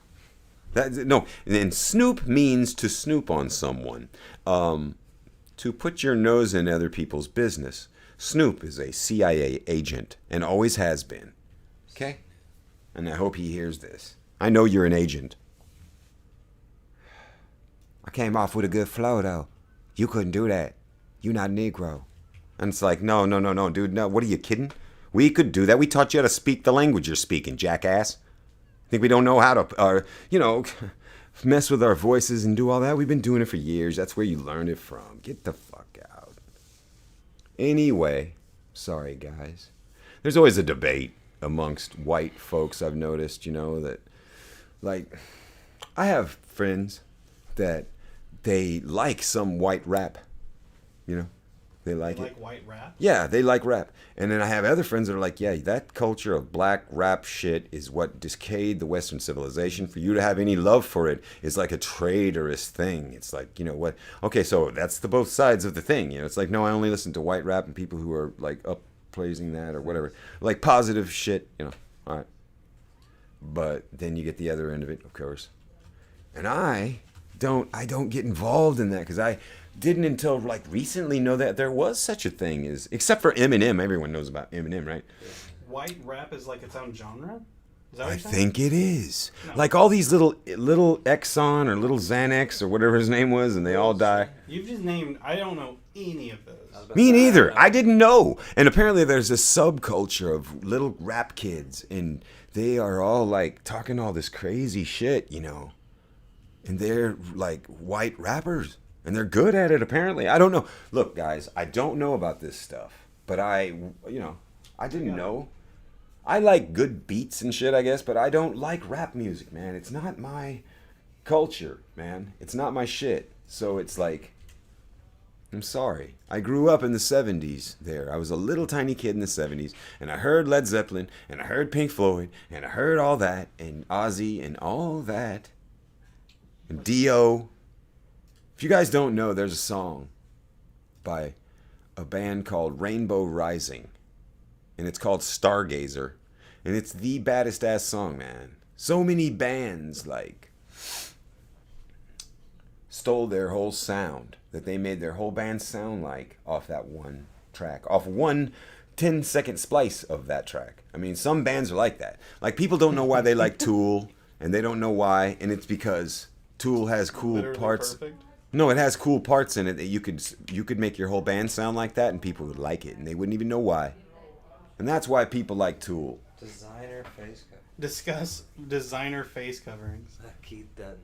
No, and Snoop means to snoop on someone. To put your nose in other people's business. Snoop is a CIA agent and always has been. Okay? And I hope he hears this. I know you're an agent. I came off with a good flow, though. You couldn't do that. You not Negro. And it's like, no, dude, no. What are you kidding? We could do that. We taught you how to speak the language you're speaking, jackass. Think we don't know how to, mess with our voices and do all that? We've been doing it for years. That's where you learned it from. Get the fuck out. Anyway, sorry, guys. There's always a debate amongst white folks, I've noticed, that, like, I have friends that they like some white rap, They like it. Like white rap? Yeah, they like rap. And then I have other friends that are like, yeah, that culture of black rap shit is what decayed the Western civilization. For you to have any love for it is like a traitorous thing. It's like, what? Okay, so that's the both sides of the thing. It's like, no, I only listen to white rap and people who are like up praising that or whatever. Like positive shit, all right. But then you get the other end of it, of course. And I don't get involved in that because I didn't until like recently know that there was such a thing as, except for Eminem. Everyone knows about Eminem, right? White rap is like its own genre? Is that what I you're saying? think it is. No. Like all these little Exxon or little Xanax or whatever his name was, and they all die. You've just named, I don't know any of those. Me neither. I didn't know. And apparently there's a subculture of little rap kids, and they are all like talking all this crazy shit, And they're like white rappers. And they're good at it, apparently. I don't know. Look, guys, I don't know about this stuff. But I didn't know. I like good beats and shit, I guess. But I don't like rap music, man. It's not my culture, man. It's not my shit. So it's like, I'm sorry. I grew up in the 70s there. I was a little tiny kid in the 70s. And I heard Led Zeppelin. And I heard Pink Floyd. And I heard all that. And Ozzy and all that. And Dio. If you guys don't know, there's a song by a band called Rainbow Rising, and it's called Stargazer, and it's the baddest ass song, man. So many bands like stole their whole sound that they made their whole band sound like off that one track, off one 10-second splice of that track. I mean, some bands are like that. Like people don't know why they like Tool, and they don't know why, and it's because Tool has cool Literally parts. perfect. No, it has cool parts in it that you could make your whole band sound like that, and people would like it, and they wouldn't even know why. And that's why people like Tool. Designer face cover. Discuss designer face coverings. Keith Dutton.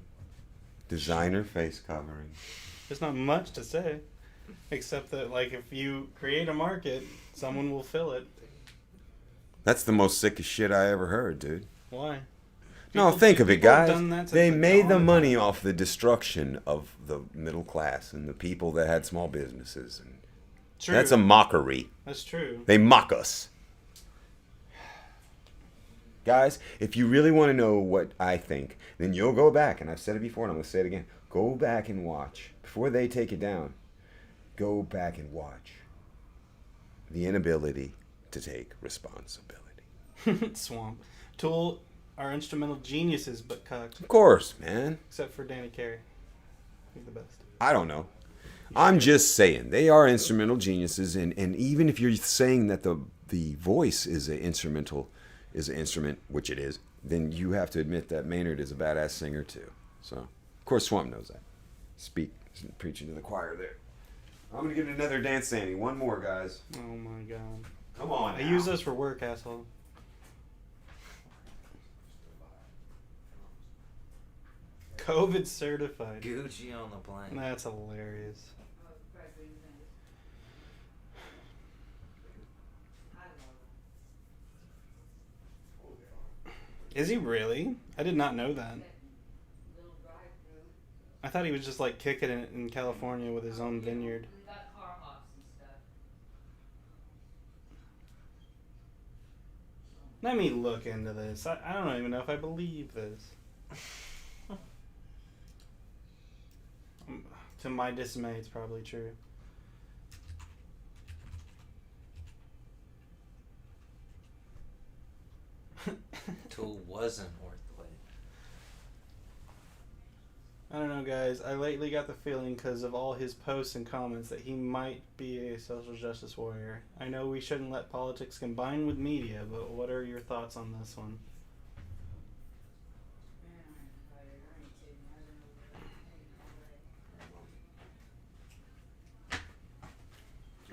Designer face covering. There's not much to say, except that like if you create a market, someone will fill it. That's the most sickest shit I ever heard, dude. Why? No, think of it, people have guys. done that since They the made dawn the of money time. off the destruction of the middle class and the people that had small businesses. And True. that's a mockery. That's true. They mock us. Guys, if you really want to know what I think, then you'll go back, and I've said it before and I'm going to say it again. Go back and watch. Before they take it down, go back and watch the inability to take responsibility. Swamp. Tool are instrumental geniuses, but cucked. Of course, man. Except for Danny Carey. He's the best. I don't know. I'm just saying they are instrumental geniuses, and even if you're saying that the voice is an instrument, which it is, then you have to admit that Maynard is a badass singer too. So, of course, Swamp knows that. Preaching to the choir there. I'm gonna get another dance Sandy. One more, guys. Oh my god. Come on. I now. use those for work, asshole. COVID certified. Gucci on the plane. That's hilarious. Is he really? I did not know that. I thought he was just like kicking it in California with his own vineyard. Let me look into this. I don't even know if I believe this. To my dismay, it's probably true. Tool wasn't worth the wait. I don't know, guys. I lately got the feeling, because of all his posts and comments, that he might be a social justice warrior. I know we shouldn't let politics combine with media, but what are your thoughts on this one?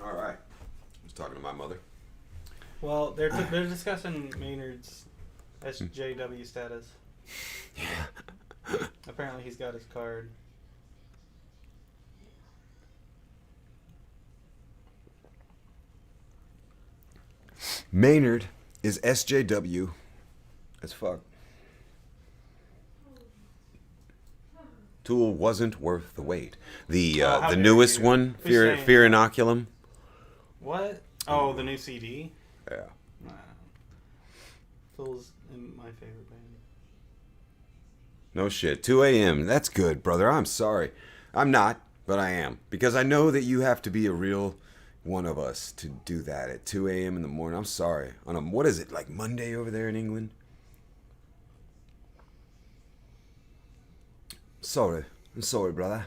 All right. I was talking to my mother. Well, they're discussing Maynard's SJW status. Yeah. Apparently, he's got his card. Maynard is SJW as fuck. Tool wasn't worth the wait. The how the dare newest you. one, Who's Fear saying Fear that? Inoculum. What? Oh, the new CD? Yeah. Nah. Phil's in my favorite band. No shit. 2 a.m. That's good, brother. I'm sorry. I'm not, but I am. Because I know that you have to be a real one of us to do that at 2 a.m. in the morning. I'm sorry. On a, what is it, like Monday over there in England? Sorry. I'm sorry, brother.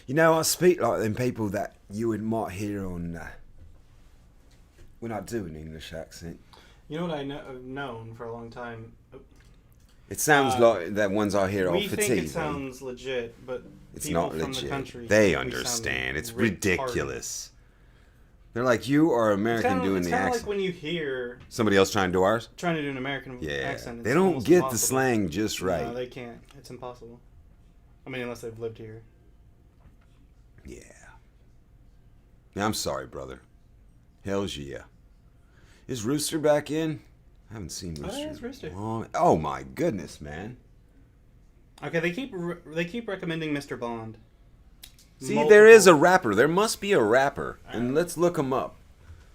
You know, I speak like them people that you would might hear on... when I do an English accent. You know what I've known for a long time? It sounds like that ones I hear We off the think TV. it sounds legit, but It's people not from legit. the country They think we understand. sound It's retarded. ridiculous. They're like, you are American doing it's the kind of accent. like when you hear somebody else trying to do ours? trying to do an American Yeah. accent. They It's don't almost get the impossible. slang just right. No, they can't. It's impossible. I mean, unless they've lived here. Yeah. Yeah, I'm sorry, brother. Hell's yeah. Is Rooster back in? I haven't seen Rooster. yeah, it's Rooster. in a long- Oh my goodness, man. Okay, they keep recommending Mr. Bond. See, there is a Multiple- rapper. There must be a rapper. And let's look him up.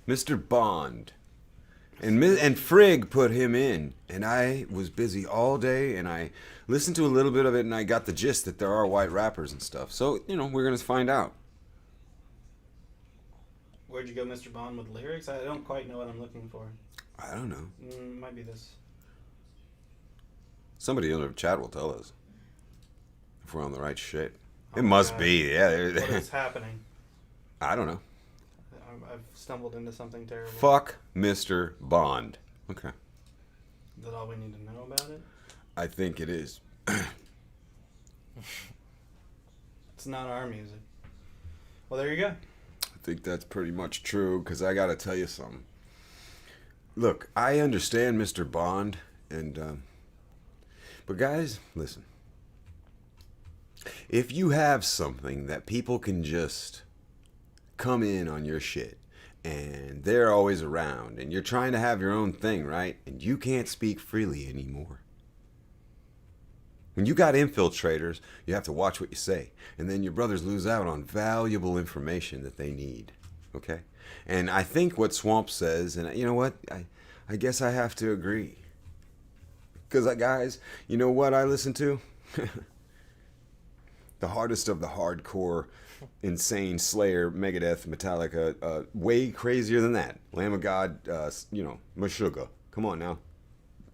Mr. Bond. And Frigg put him in. And I was busy all day, and I listened to a little bit of it, and I got the gist that there are white rappers and stuff. So, you know, we're going to find out. Where'd you go, Mr. Bond, with lyrics? I don't quite know what I'm looking for. I don't know. Might be this. Somebody in the chat will tell us if we're on the right shit. Oh It my must God. be, yeah. What is happening? I don't know. I've stumbled into something terrible. Fuck Mr. Bond. Okay. Is that all we need to know about it? I think it is. It's not our music. Well, there you go. I think that's pretty much true, because I got to tell you something. Look, I understand Mr. Bond, and but guys, listen. if you have something that people can just come in on your shit and they're always around and you're trying to have your own thing, right? And you can't speak freely anymore. When you got infiltrators, you have to watch what you say. And then your brothers lose out on valuable information that they need. Okay? And I think what Swamp says, and you know what? I guess I have to agree. Because, guys, you know what I listen to? The hardest of the hardcore, insane Slayer, Megadeth, Metallica, way crazier than that. Lamb of God, Meshuggah. Come on now.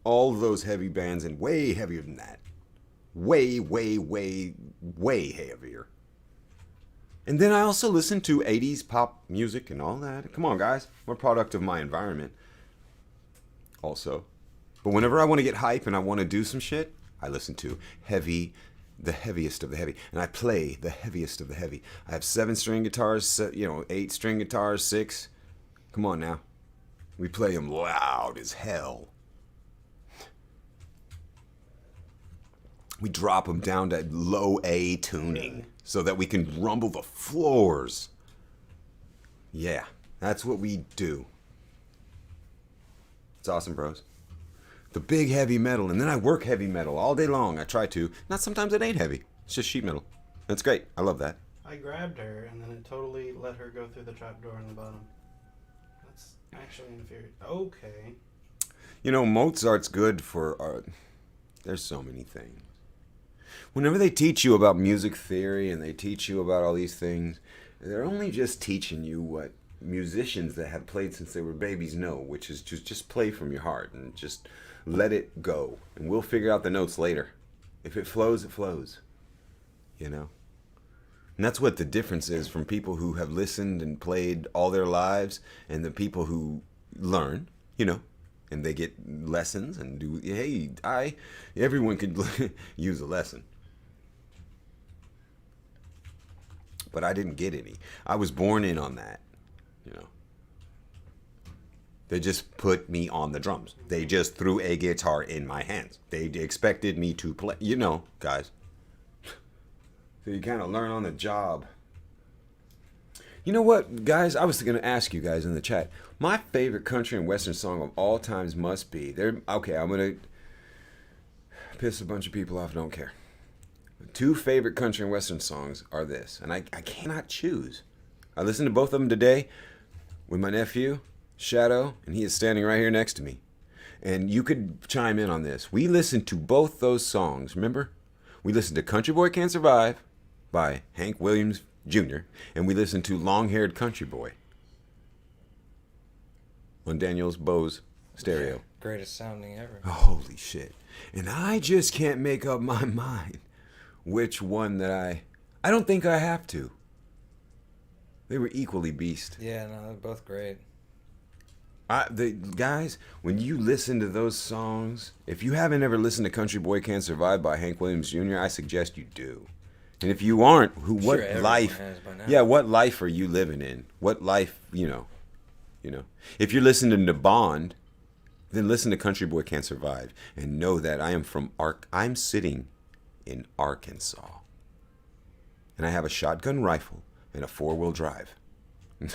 All of those heavy bands and way heavier than that. Way, way, way, way heavier. And then I also listen to 80s pop music and all that. Come on, guys. I'm a product of my environment. Also. But whenever I want to get hype and I want to do some shit, I listen to the heaviest of the heavy. And I play the heaviest of the heavy. I have 7-string guitars, 8-string guitars, 6. Come on now. We play them loud as hell. We drop them down to low A tuning so that we can rumble the floors. Yeah, that's what we do. It's awesome, bros. The big heavy metal, and then I work heavy metal all day long. I try to. Not sometimes it ain't heavy. It's just sheet metal. That's great. I love that. I grabbed her, and then it totally let her go through the trap door on the bottom. That's actually infuriating. Okay. You know, Mozart's good for art. There's so many things. Whenever they teach you about music theory and they teach you about all these things, they're only just teaching you what musicians that have played since they were babies know, which is just play from your heart and just let it go. And we'll figure out the notes later. If it flows, it flows. You know? And that's what the difference is from people who have listened and played all their lives and the people who learn, and they get lessons and do, everyone could use a lesson. But I didn't get any. I was born in on that, They just put me on the drums. They just threw a guitar in my hands. They expected me to play, guys. So you kind of learn on the job. You know what, guys? I was going to ask you guys in the chat. My favorite country and western song of all times must be... Okay, I'm going to piss a bunch of people off. Don't care. 2 favorite country and western songs are this. And I cannot choose. I listened to both of them today with my nephew, Shadow, and he is standing right here next to me. And you could chime in on this. We listened to both those songs, remember? We listened to Country Boy Can't Survive by Hank Williams Jr., and we listened to Long-Haired Country Boy on Daniel's Bose stereo. Yeah, greatest sounding ever. Oh, holy shit. And I just can't make up my mind which one that I don't think I have to. They were equally beast. Yeah, no, they're both great. The guys, when you listen to those songs, if you haven't ever listened to Country Boy Can't Survive by Hank Williams Jr., I suggest you do. And if you aren't, what life? Yeah, what life are you living in? What life, If you're listening to Bond, then listen to Country Boy Can't Survive and know that I'm sitting in Arkansas. And I have a shotgun rifle and a 4-wheel drive. And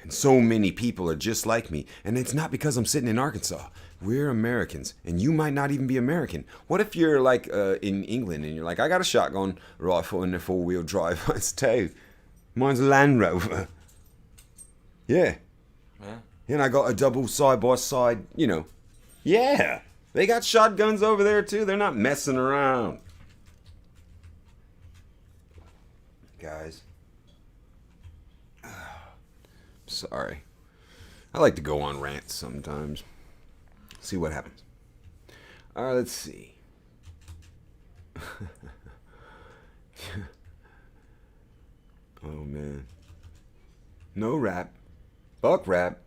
so many people are just like me. And it's not because I'm sitting in Arkansas. We're Americans. And you might not even be American. What if you're like in England and you're like, I got a shotgun rifle and a 4-wheel drive. It's too. Mine's a Land Rover. Yeah. And I got a double side-by-side, Yeah. They got shotguns over there too. They're not messing around. Guys. Sorry. I like to go on rants sometimes. See what happens. All right, let's see. Oh, man. No rap. Fuck rap.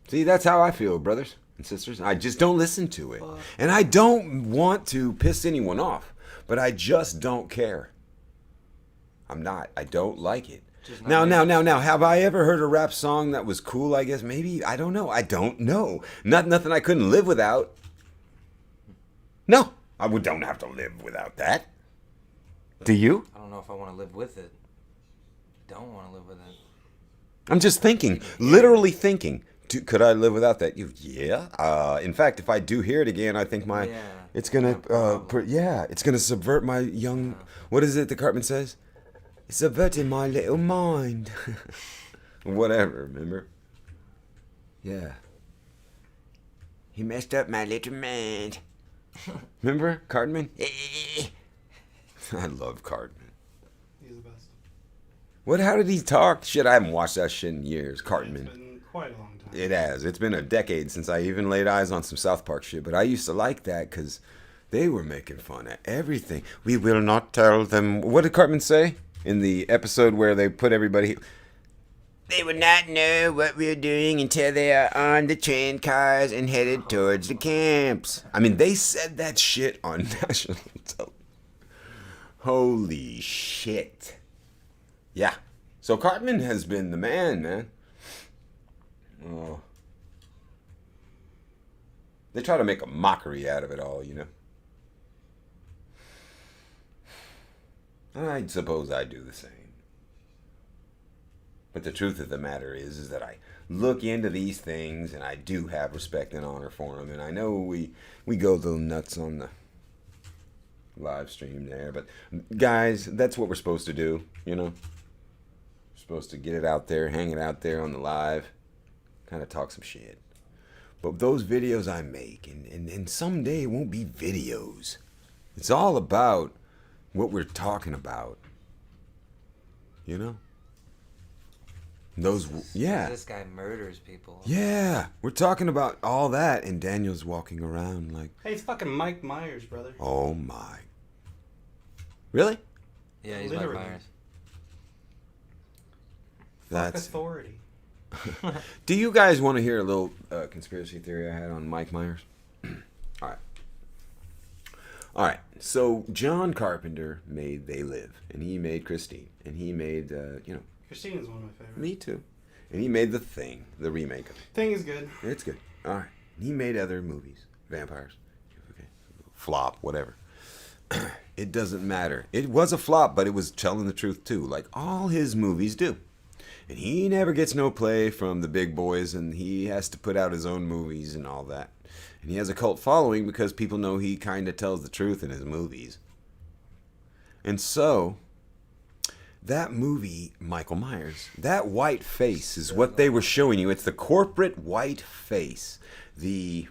See, that's how I feel, brothers and sisters. I just don't listen to it. And I don't want to piss anyone off, but I just don't care. I don't like it. Now, have I ever heard a rap song that was cool, I guess? Maybe, I don't know. Nothing I couldn't live without. No, don't have to live without that. Do you? I don't know if I want to live with it. Don't want to live with it. I'm just thinking, literally thinking. Could I live without that? Yeah. In fact, if I do hear it again, I think it's gonna it's gonna subvert my young. What is it that Cartman says? It's subverting my little mind. Whatever. Remember? Yeah. He messed up my little mind. Remember Cartman? I love Cartman. He's the best. What? How did he talk? Shit, I haven't watched that shit in years. Cartman. It's been quite a long time. It has. It's been a decade since I even laid eyes on some South Park shit, but I used to like that because they were making fun of everything. We will not tell them. What did Cartman say in the episode where they put everybody? They will not know what we're doing until they are on the train cars and headed towards the camps. I mean, they said that shit on national television. Holy shit. Yeah. So Cartman has been the man. Oh. They try to make a mockery out of it all, you know. I suppose I do the same. But the truth of the matter is that I look into these things and I do have respect and honor for them. And I know we go a little nuts on the live stream there. But guys, that's what we're supposed to do, you know. We're supposed to get it out there, hang it out there on the live. Kind of talk some shit. But those videos I make, and someday it won't be videos. It's all about what we're talking about. You know? This guy murders people. Yeah. We're talking about all that, and Daniel's walking around like... Hey, it's fucking Mike Myers, brother. Oh, my. Really? Yeah, he's Literally. Mike Myers. Fuck authority. Do you guys want to hear a little conspiracy theory I had on Mike Myers? All right. So John Carpenter made They Live, and he made Christine, and he made Christine is one of my favorites. Me too, and he made The Thing, the remake of it. Thing is good. It's good. All right. He made other movies, vampires, okay, flop, whatever. It doesn't matter. It was a flop, but it was telling the truth too, like all his movies do. And he never gets no play from the big boys, and he has to put out his own movies and all that. And he has a cult following because people know he kind of tells the truth in his movies. And so, that movie, Michael Myers, that white face is what they were showing you. It's the corporate white face. The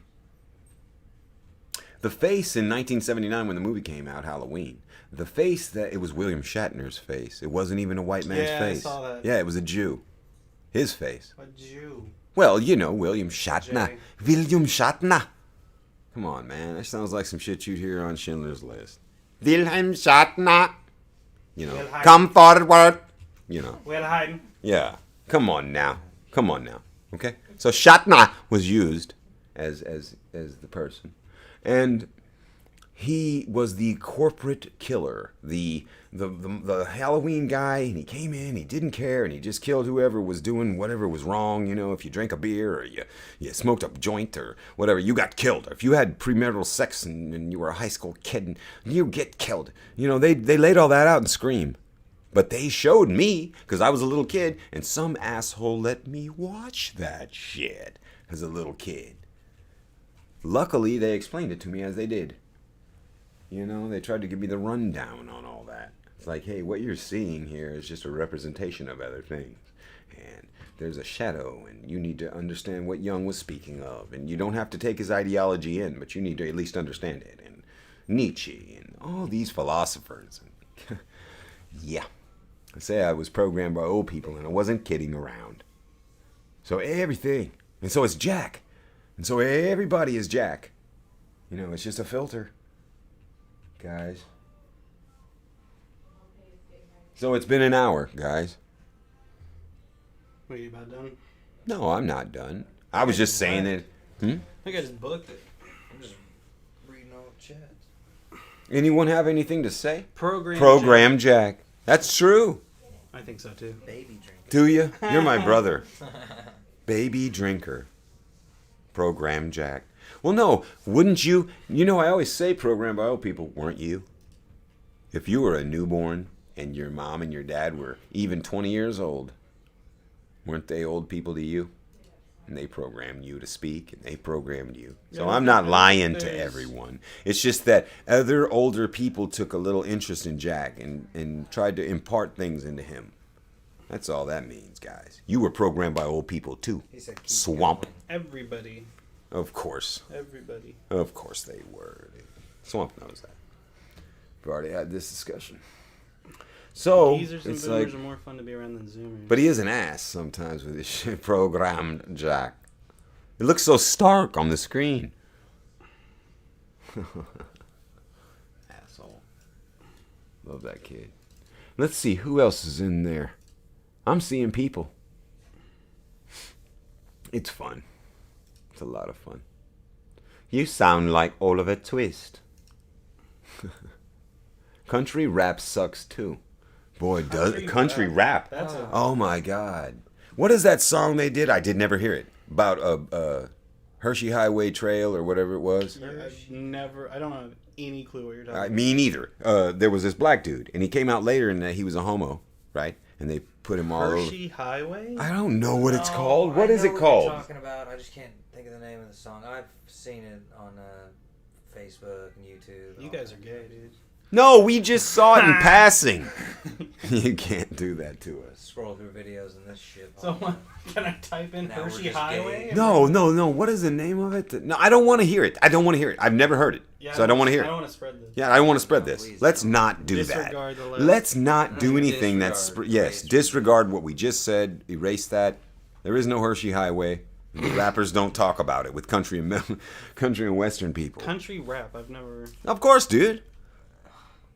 face in 1979 when the movie came out, Halloween. The face that it was William Shatner's face. It wasn't even a white man's face. Yeah, I saw that. Yeah, it was a Jew. His face. A Jew. Well, you know, William Shatner. William Shatner. Come on, man. That sounds like some shit you'd hear on Schindler's List. Wilhelm Shatner. You know, come forward. You know. Well, hiding. Yeah. Come on now. Okay? So Shatner was used as the person. And he was the corporate killer, the Halloween guy, and he came in, he didn't care, and he just killed whoever was doing whatever was wrong. You know, if you drank a beer or you smoked a joint or whatever, you got killed. Or if you had premarital sex and you were a high school kid, and you get killed. You know, they laid all that out in Scream. But they showed me, because I was a little kid, and some asshole let me watch that shit as a little kid. Luckily, they explained it to me as they did. You know, they tried to give me the rundown on all that. It's like, hey, what you're seeing here is just a representation of other things. And there's a shadow, and you need to understand what Jung was speaking of. And you don't have to take his ideology in, but you need to at least understand it. And Nietzsche, and all these philosophers. Yeah. I say I was programmed by old people, and I wasn't kidding around. So everything. And so it's Jack. And so everybody is Jack. You know, it's just a filter. Guys. So it's been an hour, guys. Were you about done? No, I'm not done. I was just saying it. I think I just booked it. I'm just reading all the chats. Anyone have anything to say? Program Jack. That's true. I think so too. Baby drinker. Do you? You're my brother. Baby drinker. Program Jack. Well, no, wouldn't you? You know, I always say programmed by old people, weren't you? If you were a newborn and your mom and your dad were even 20 years old, weren't they old people to you? And they programmed you to speak, and they programmed you. So Yeah, I'm not lying to there's- everyone. It's just that other older people took a little interest in Jack and tried to impart things into him. That's all that means, guys. You were programmed by old people too. He said, keep Swamp. going. Everybody. Of course. Everybody. Of course they were. Swamp knows that. We've already had this discussion. So, Geezers and it's boomers like, are more fun to be around than Zoomers. but he is an ass sometimes with his shit programmed Jack. It looks so stark on the screen. Asshole. Love that kid. Let's see who else is in there. I'm seeing people. It's fun. It's a lot of fun. You sound like Oliver Twist. Country rap sucks too. Boy, does country rap. That's a, Oh my God. What is that song they did? I did never hear it. About Hershey Highway Trail or whatever it was. I don't have any clue what you're talking about. Me neither. There was this black dude, and he came out later and he was a homo, right? And they put him all over. Hershey Highway? I don't know what it's No, called. What I is know it what called? You're talking about. I just can't think of the name of the song. I've seen it on Facebook and YouTube. You guys are gay, dude. No, we just saw it in passing. You can't do that to us. Scroll through videos and this shit. So can I type in Now we're Hershey just Highway? gay. No. What is the name of it? No, I don't want to hear it. I've never heard it, Yeah, so I don't want to hear I it. don't want to spread this. Yeah, I don't want to spread No, this. please Let's don't. not do Disregard the that. left. Let's not do anything that's Disregard. yes. Disregard what we just said. Erase that. There is no Hershey Highway. The rappers don't talk about it with country and western people. Country rap, I've never... Of course, dude.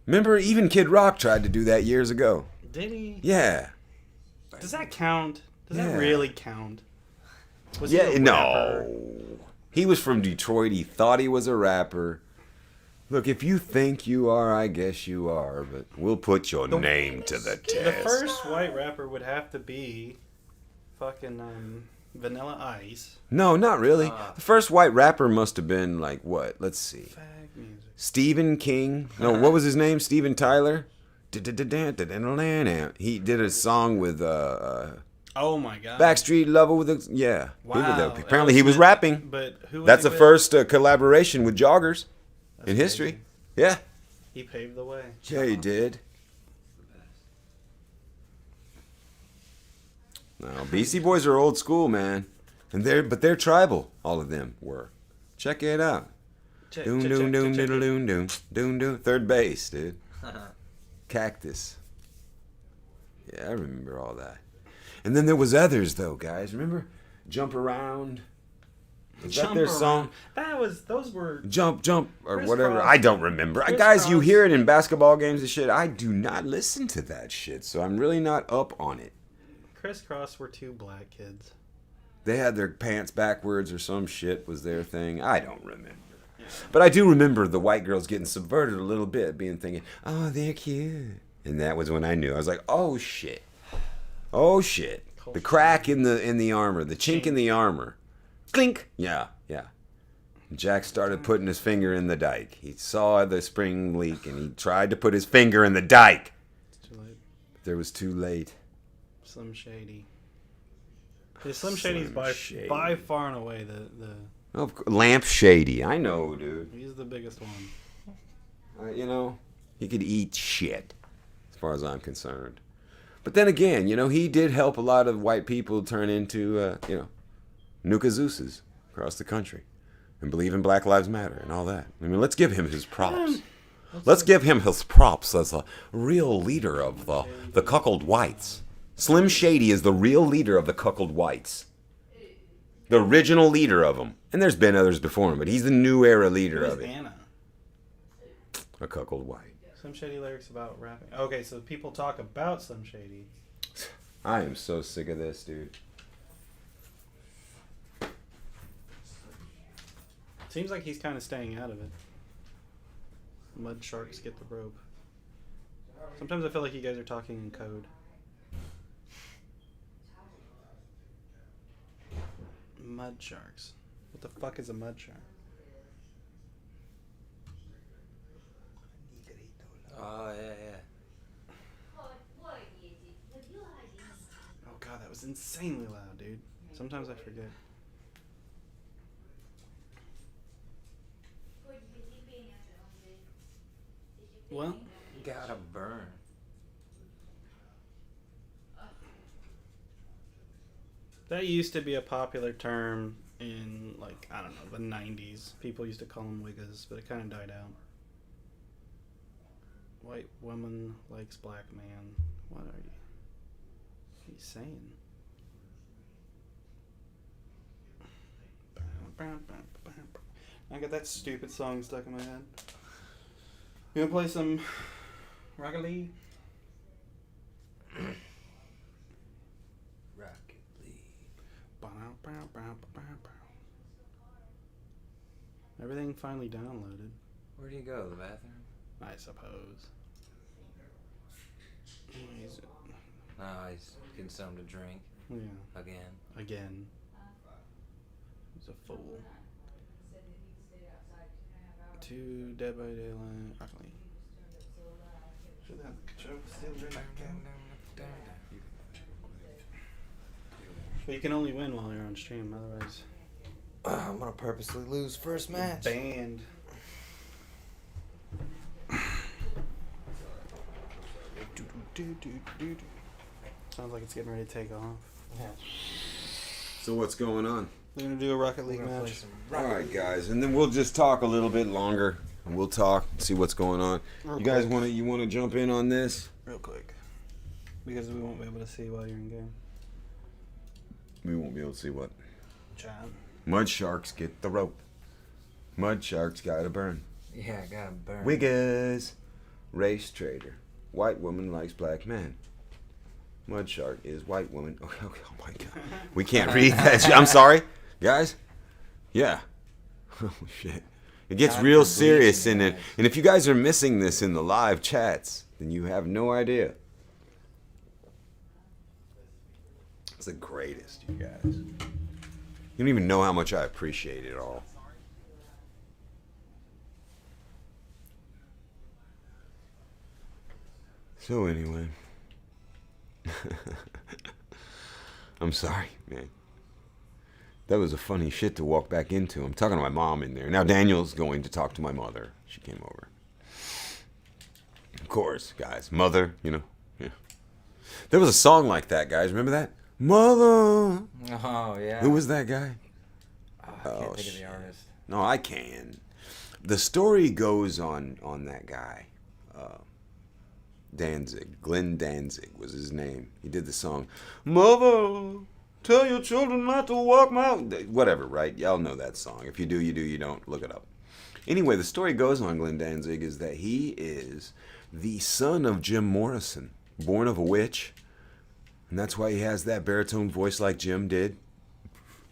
Remember, even Kid Rock tried to do that years ago. Did he? Yeah. Does that count? Does Yeah. that really count? Was he Yeah. a No. rapper? He was from Detroit. He thought he was a rapper. Look, if you think you are, I guess you are. But we'll put your name to the test. The first white rapper would have to be fucking Vanilla Ice. No, not really. The first white rapper must have been like what? Let's see. Fag music. Stephen King. No, what was his name? Steven Tyler. He did a song with Oh my god. Backstreet Lover with a yeah. Wow. Apparently he was rapping. But who was That's he the with? first collaboration with joggers That's in history. crazy. Yeah. He paved the way. Yeah, he did. No, BC Boys are old school, man, and they're tribal. All of them were. Check it out. Doom doom doom diddle doom doom doom doom. Third base, dude. Cactus. Yeah, I remember all that. And then there was others though, guys. Remember, Jump Around. Is that their song? Those were Jump, or Criss whatever. Cross. I don't remember. Criss Guys, you Cross. hear it in basketball games and shit. I do not listen to that shit, so I'm really not up on it. Crisscross were two black kids. They had their pants backwards or some shit was their thing. I don't remember. But I do remember the white girls getting subverted a little bit, being thinking, oh, they're cute. And that was when I knew. I was like, oh, shit. Oh, shit. The crack in the armor, the chink in the armor. Clink. Yeah. Jack started putting his finger in the dike. He saw the spring leak, and he tried to put his finger in the dike. It's too late. But there was too late. Slim Shady. Yeah, Slim Shady's Slim Shady. by far and away the Lamp Shady. I know, dude. he's the biggest one. He could eat shit, as far as I'm concerned. But then again, he did help a lot of white people turn into, Nuka Zeus's across the country and believe in Black Lives Matter and all that. I mean, let's give him his props. Let's give him his props as a real leader of the cuckold whites. Slim Shady is the real leader of the cuckold whites. The original leader of them. And there's been others before him, but he's the new era leader Who is of it. Anna? A cuckold white. Slim Shady lyrics about rapping. Okay, so people talk about Slim Shady. I am so sick of this, dude. Seems like he's kind of staying out of it. Mud sharks get the rope. Sometimes I feel like you guys are talking in code. Mud sharks. What the fuck is a mud shark? insanely loud, dude. Sometimes I forget. Well, Gotta burn. that used to be a popular term in, like, I don't know, the 90s. People used to call them wiggas, but it kind of died out. White woman likes black man. What are you saying? I got that stupid song stuck in my head. You gonna play some Rocket League? Rocket League. Everything finally downloaded, Where do you go? The bathroom? I suppose. He's, No, he's getting something to drink. yeah, Again. He's a fool. 2 Dead by Daylight. Rocket League. Should have the control still right back. But you can only win while you're on stream, otherwise. I'm gonna purposely lose first match. Banned. Sounds like it's getting ready to take off. Yeah. So what's going on? We're gonna do a Rocket League We're gonna play match. some All Rocket right, League. guys, and then we'll just talk a little bit longer, and we'll talk, see what's going on. Real You guys quick. want to jump in on this? Real quick. Because we won't be able to see while you're in game. We won't be able to see what. John. Mud sharks get the rope. Mud sharks gotta burn. Yeah, I gotta burn. Wiggers, race trader. White woman likes black man. Mud shark is white woman. Oh my god, we can't read that. I'm sorry, guys. Yeah. Oh shit. It gets Time real for serious bleaching, in it. guys. And if you guys are missing this in the live chats, then you have no idea. It's the greatest, you guys. You don't even know how much I appreciate it all. So anyway, I'm sorry, man. That was a funny shit to walk back into. I'm talking to my mom in there. Now Daniel's going to talk to my mother. She came over. Of course, guys. Mother, you know. Yeah. There was a song like that, guys. Remember that? Mother. Oh, yeah. Who was that guy? Oh, I can't Oh, think of shit. the artist. No, I can. The story goes on that guy. Danzig. Glenn Danzig was his name. He did the song, Mother, tell your children not to walk my... Whatever, right? Y'all know that song. If you do, you do. You don't, look it up. Anyway, the story goes on Glenn Danzig is that he is the son of Jim Morrison, born of a witch. And that's why he has that baritone voice like Jim did.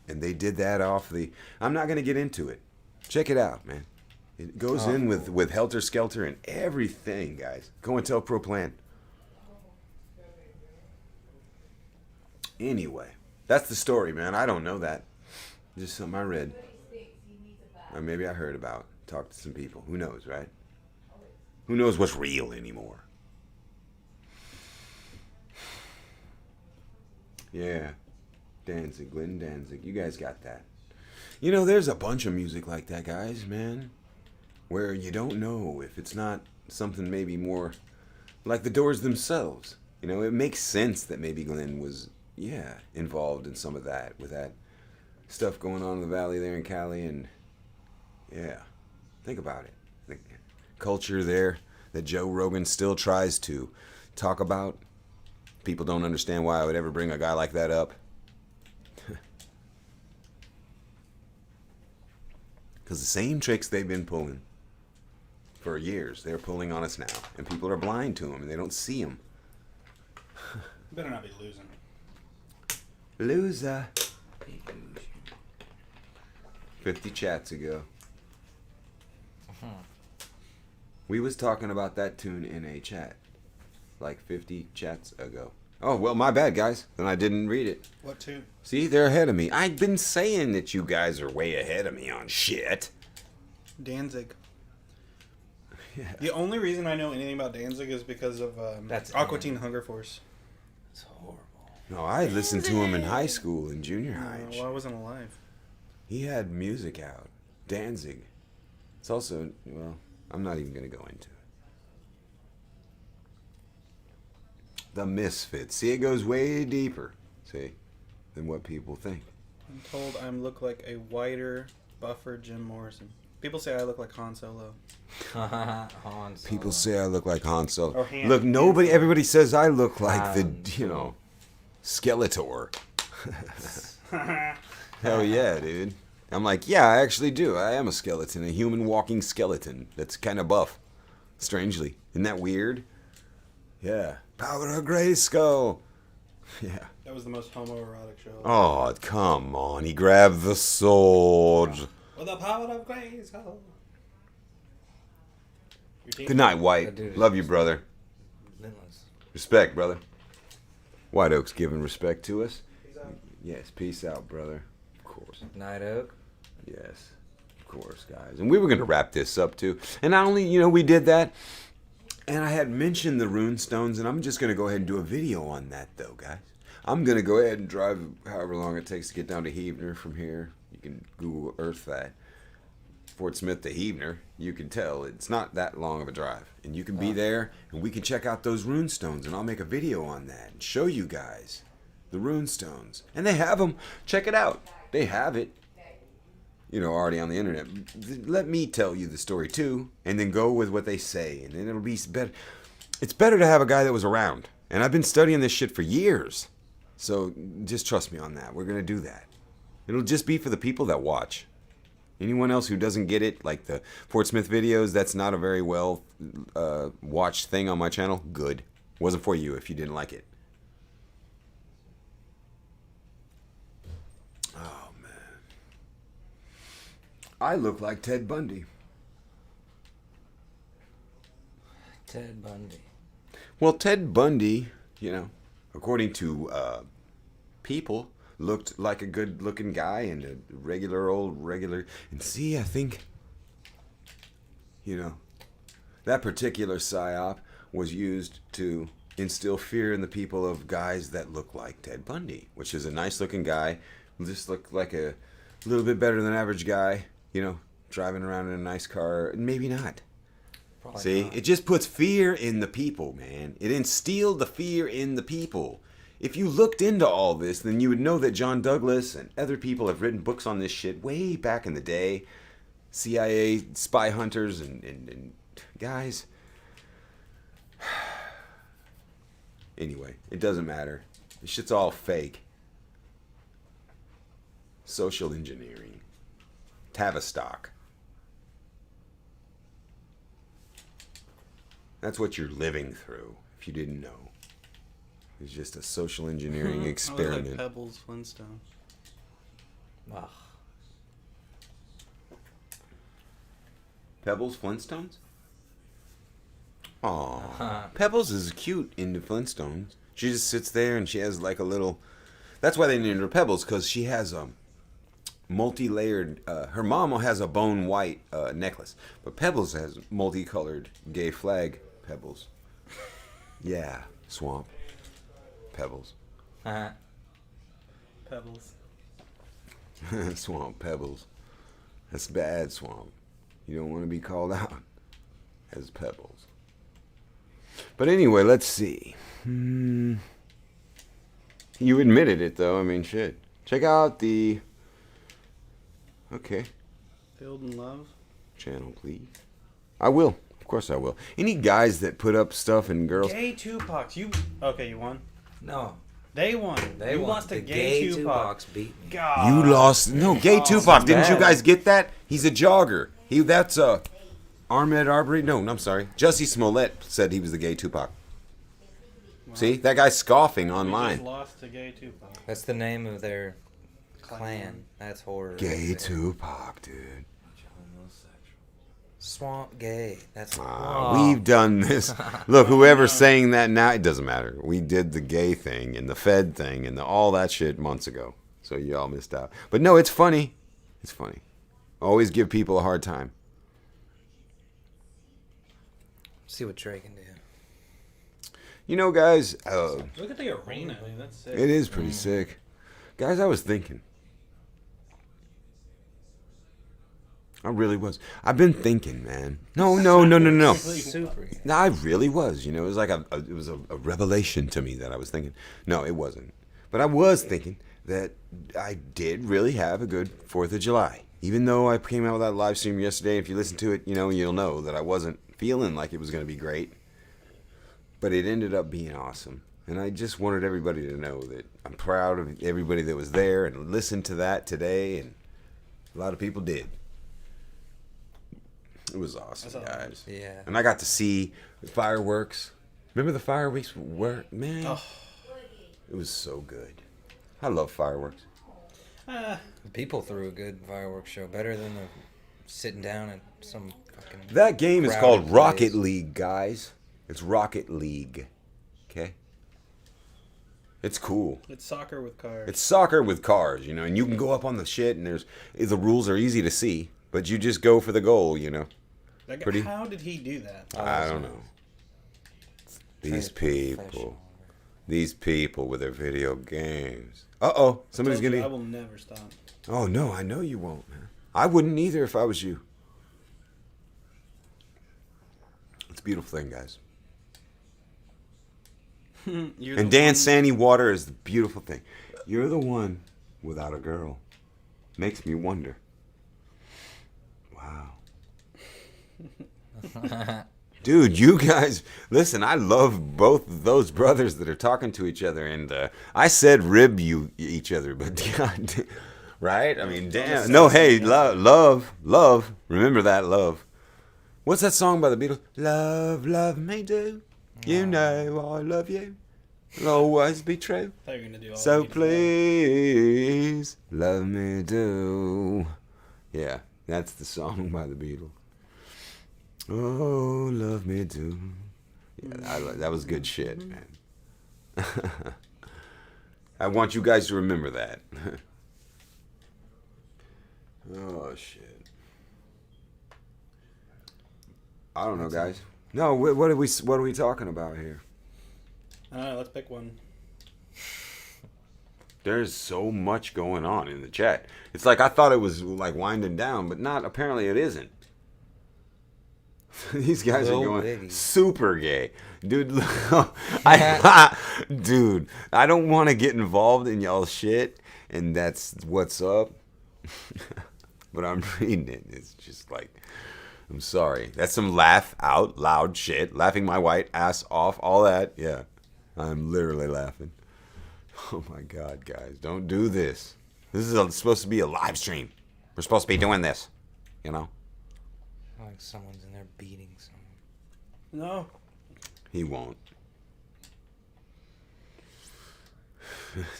And they did that off the... I'm not going to get into it. Check it out, man. It goes in with Helter Skelter and everything, guys. COINTELPRO plan. Anyway, that's the story, man. I don't know that. Just something I read. Or maybe I heard about. Talked to some people. Who knows, right? Who knows what's real anymore? Yeah. Danzig, Glenn Danzig. You guys got that. You know, there's a bunch of music like that, guys, man. Where you don't know if it's not something maybe more like the Doors themselves. You know, it makes sense that maybe Glenn was, yeah, involved in some of that, with that stuff going on in the valley there in Cali. And, yeah, think about it. The culture there that Joe Rogan still tries to talk about. People don't understand why I would ever bring a guy like that up. Because the same tricks they've been pulling for years, they're pulling on us now. And people are blind to them, and they don't see them. Better not be losing. Loser. 50 chats ago. We was talking about that tune in a chat. Like 50 chats ago. Oh, well, my bad, guys. Then I didn't read it. What tune? See, they're ahead of me. I've been saying that you guys are way ahead of me on shit. Danzig. Yeah. The only reason I know anything about Danzig is because of That's Aqua Teen Hunger Force. It's horrible. No, I listened to him in high school and junior high. Well, I wasn't alive. He had music out. Danzig. It's also, well, I'm not even going to go into it. The Misfits. See, it goes way deeper, see, than what people think. I'm told I look like a whiter, buffer Jim Morrison. People say I look like Han Solo. Han Solo. People say I look like Han Solo. Or Han. Look, everybody says I look like Skeletor. Hell yeah, dude. I'm like, yeah, I actually do. I am a skeleton, a human walking skeleton that's kind of buff. Strangely. Isn't that weird? Yeah. Power of Grayskull. Yeah. That was the most homoerotic show. Oh, come on. He grabbed the sword. With the power of Grayskull. Good night, White. Dude, Love you, brother. Relentless. Respect, brother. White Oak's giving respect to us. Yes, peace out, brother. Of course. Night Oak. Yes, of course, guys. And we were going to wrap this up, too. And not only, we did that, and I had mentioned the rune stones, and I'm just going to go ahead and do a video on that, though, guys. I'm going to go ahead and drive however long it takes to get down to Heavener from here. You can Google Earth that. Fort Smith to Heavener, you can tell it's not that long of a drive. And you can be there, and we can check out those rune stones, and I'll make a video on that and show you guys the rune stones. And they have them. Check it out. They have it. Already on the internet. Let me tell you the story too, and then go with what they say, and then it'll be better. It's better to have a guy that was around, and I've been studying this shit for years. So just trust me on that. We're gonna do that. It'll just be for the people that watch. Anyone else who doesn't get it, like the Fort Smith videos, that's not a very well watched thing on my channel. Good. Wasn't for you if you didn't like it. I look like Ted Bundy. Ted Bundy. Well, Ted Bundy, according to people, looked like a good-looking guy and a regular. And see, I think, that particular psyop was used to instill fear in the people of guys that look like Ted Bundy, which is a nice-looking guy, just look like a little bit better than average guy. Driving around in a nice car. Maybe not. Probably See, not. it just puts fear in the people, man. It instilled the fear in the people. If you looked into all this, then you would know that John Douglas and other people have written books on this shit way back in the day. CIA spy hunters and guys. Anyway, it doesn't matter. This shit's all fake. Social engineering. Tavistock. That's what you're living through, if you didn't know. It's just a social engineering experiment. I was like Pebbles Flintstone. Ugh. Pebbles Flintstones? Aw. Pebbles is cute in the Flintstones. She just sits there and she has like a little... That's why they named her Pebbles, because she has multi-layered. Her mama has a bone white necklace, but Pebbles has multicolored gay flag pebbles. Yeah, swamp pebbles. Pebbles. Swamp pebbles. That's bad, swamp. You don't want to be called out as pebbles. But anyway, let's see. You admitted it though. I mean, shit. Check out the. Okay. Filled in Love. Channel, please. I will. Of course I will. Any guys that put up stuff and girls... Gay Tupac. You won? No. They won. They you won. lost to The Gay Tupac. Tupacs beat me. God. You lost... No, Gay Tupac. Didn't you bad. guys get that? He's a jogger. That's Ahmed Arbery. No, I'm sorry. Jussie Smollett said he was the Gay Tupac. See? That guy's scoffing You online. just lost to Gay Tupac. That's the name of their clan. That's horror. Gay Tupac, dude. Swamp Gay. That's We've done this. Look, whoever's saying that now, it doesn't matter. We did the gay thing and the Fed thing and all that shit months ago. So you all missed out. But no, it's funny. It's funny. Always give people a hard time. See what Trey can do. You know, guys, Look at the arena. I mean, that's sick. it is pretty sick. Guys, I was thinking. I really was. I've been thinking, man. No. Super. No, I really was. You know, it was like a revelation to me that I was thinking. No, it wasn't. But I was thinking that I did really have a good 4th of July. Even though I came out with that live stream yesterday, if you listen to it, you know, you'll know that I wasn't feeling like it was going to be great. But it ended up being awesome. And I just wanted everybody to know that I'm proud of everybody that was there and listened to that today. And a lot of people did. It was awesome, guys. Yeah. And I got to see the fireworks. Remember the fireworks were, man? Oh. It was so good. I love fireworks. People threw a good fireworks show, better than the sitting down at some fucking. That game is crowded called place. Rocket League, guys. It's Rocket League. Okay? It's cool. It's soccer with cars. It's soccer with cars, you know, and you can go up on the shit, and the rules are easy to see, but you just go for the goal, you know. That guy, pretty- How did he do that? I don't know. These people with their video games. Uh-oh, somebody's Told you, gonna. I will never stop. Oh no, I know you won't, man. I wouldn't either if I was you. It's a beautiful thing, guys. You're And the Dan one- Sandy Water is the beautiful thing. You're the one without a girl. Makes me wonder. Wow. Dude, you guys, listen, I love both of those brothers that are talking to each other. And I said rib you each other, but God, right? I mean, damn. No, hey, love. Remember that, love. What's that song by the Beatles? Love me do. You know I love you. It'll always be true. I thought you were gonna do all So the Beatles. please, love me do. Yeah, that's the song by the Beatles. Oh, love me do. Yeah, that was good shit, man. I want you guys to remember that. Oh, shit. I don't know, guys. No, what are we talking about here? I don't know, let's pick one. There's so much going on in the chat. It's like I thought it was like winding down, but not. Apparently, it isn't. These guys are Lil going Biggie. super gay, dude. Dude, I don't want to get involved in y'all's shit, and that's what's up. But I'm reading it. It's just like, I'm sorry. That's some laugh out loud shit. Laughing my white ass off. All that. Yeah, I'm literally laughing. Oh my God, guys, don't do this. This is supposed to be a live stream. We're supposed to be doing this, you know. Like someone's in there beating someone. No. He won't.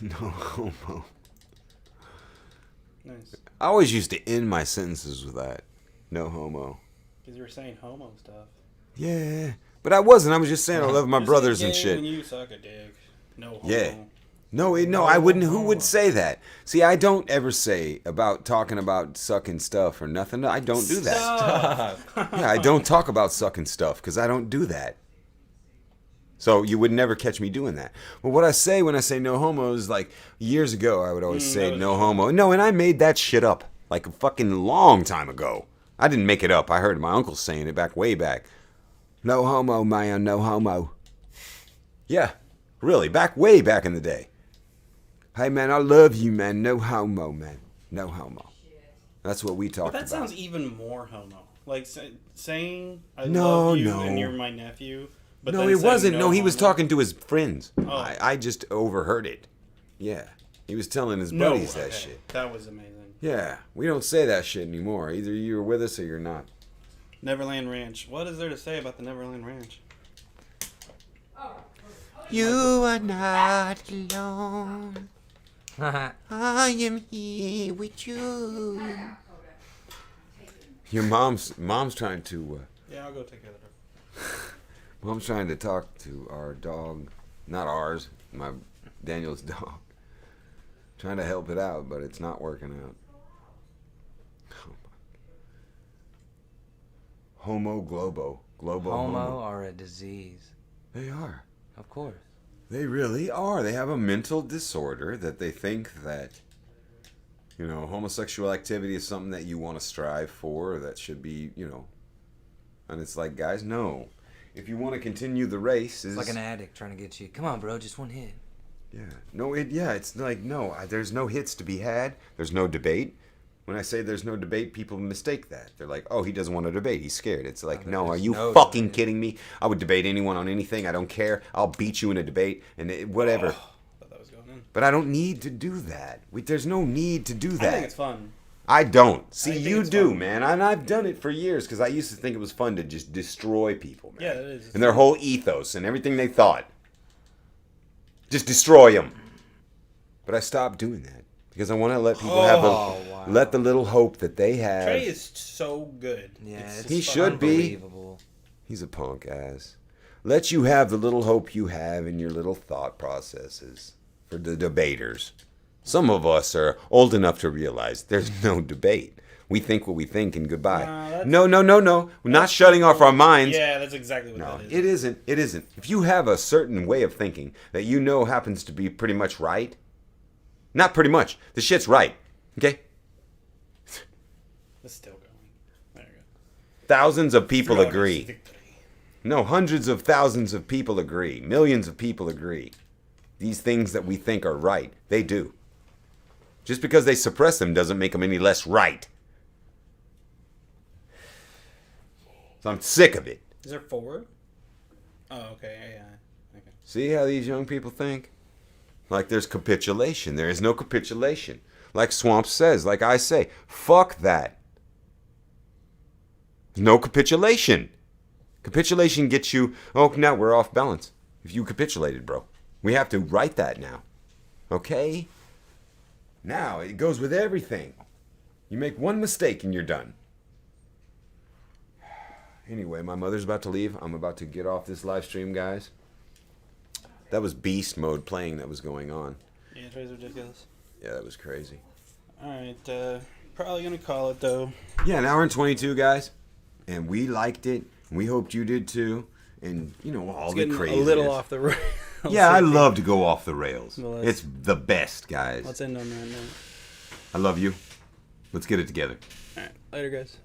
No homo. Nice. I always used to end my sentences with that. No homo. Because you were saying homo stuff. Yeah, but I wasn't. I was just saying I love my You're brothers saying and gay shit. When you suck a dick. No homo. Yeah. No, I wouldn't. Who would say that? See, I don't ever say about talking about sucking stuff or nothing. I don't do that. Stop. Yeah, I don't talk about sucking stuff because I don't do that. So you would never catch me doing that. But what I say when I say no homo is like years ago I would always say that was no true. homo. No, and I made that shit up like a fucking long time ago. I didn't make it up. I heard my uncle saying it way back. No homo, man, no homo. Yeah, really, way back in the day. Hey, man, I love you, man. No homo, man. No homo. That's what we talked But that about. sounds even more homo. Like saying I No, love you no. and you're my nephew. But No, then it saying wasn't. No, he was homo. talking to his friends. Oh. I just overheard it. Yeah. He was telling his No, buddies that okay. shit. That was amazing. Yeah. We don't say that shit anymore. Either you're with us or you're not. Neverland Ranch. What is there to say about the Neverland Ranch? You are not alone. I am here with you. Your mom's trying to Yeah, I'll go take care of it. mom's trying to talk to our dog, not ours, my Daniel's dog. Trying to help it out, but it's not working out. Homo globo. Homo are a disease. They are. Of course. They really are. They have a mental disorder that they think that, you know, homosexual activity is something that you want to strive for, or that should be, you know. And it's like, guys, no. If you want to continue the race, It's like an addict trying to get you. Come on, bro, just one hit. Yeah. No, it's like, no, there's no hits to be had. There's no debate. When I say there's no debate, people mistake that. They're like, oh, he doesn't want to debate. He's scared. It's like, no, are you fucking kidding me? I would debate anyone on anything. I don't care. I'll beat you in a debate and whatever. Oh, thought that was going in. But I don't need to do that. There's no need to do that. I think it's fun. I don't. See, I think you it's do, fun. man. And I've done it for years because I used to think it was fun to just destroy people, man. Yeah, it is. And their whole ethos and everything they thought. Just destroy them. But I stopped doing that because I want to let people have let the little hope that they have. Trey is so good. Yeah, it's He should be. unbelievable. He's a punk ass. Let you have the little hope you have in your little thought processes for the debaters. Some of us are old enough to realize there's no debate. We think what we think and goodbye. No. We're not shutting off our minds. Yeah, that's exactly what No, that is. it isn't. It isn't. If you have a certain way of thinking that you know happens to be pretty much right, not pretty much, the shit's right. Okay? It's still going. There you go. Thousands of people Flawless agree. victory. No, hundreds of thousands of people agree. Millions of people agree. These things that we think are right, they do. Just because they suppress them doesn't make them any less right. So I'm sick of it. Is there 4? Oh, okay. Yeah. Okay. See how these young people think? Like there's capitulation. There is no capitulation. Like Swamp says, like I say, fuck that. No capitulation. Capitulation gets you, oh, now we're off balance. If you capitulated, bro. We have to write that now. Okay? Now, it goes with everything. You make one mistake and you're done. Anyway, my mother's about to leave. I'm about to get off this live stream, guys. That was beast mode playing that was going on. Yeah, Trey's ridiculous. Yeah, that was crazy. Alright, probably gonna call it though. Yeah, an hour and 22, guys. And we liked it. And we hoped you did too. And, you know, all It's the getting craziness. a little off the rails. Yeah, I love to go off the rails. Well, It's the best, guys. Let's end on that note. I love you. Let's get it together. Alright, later guys.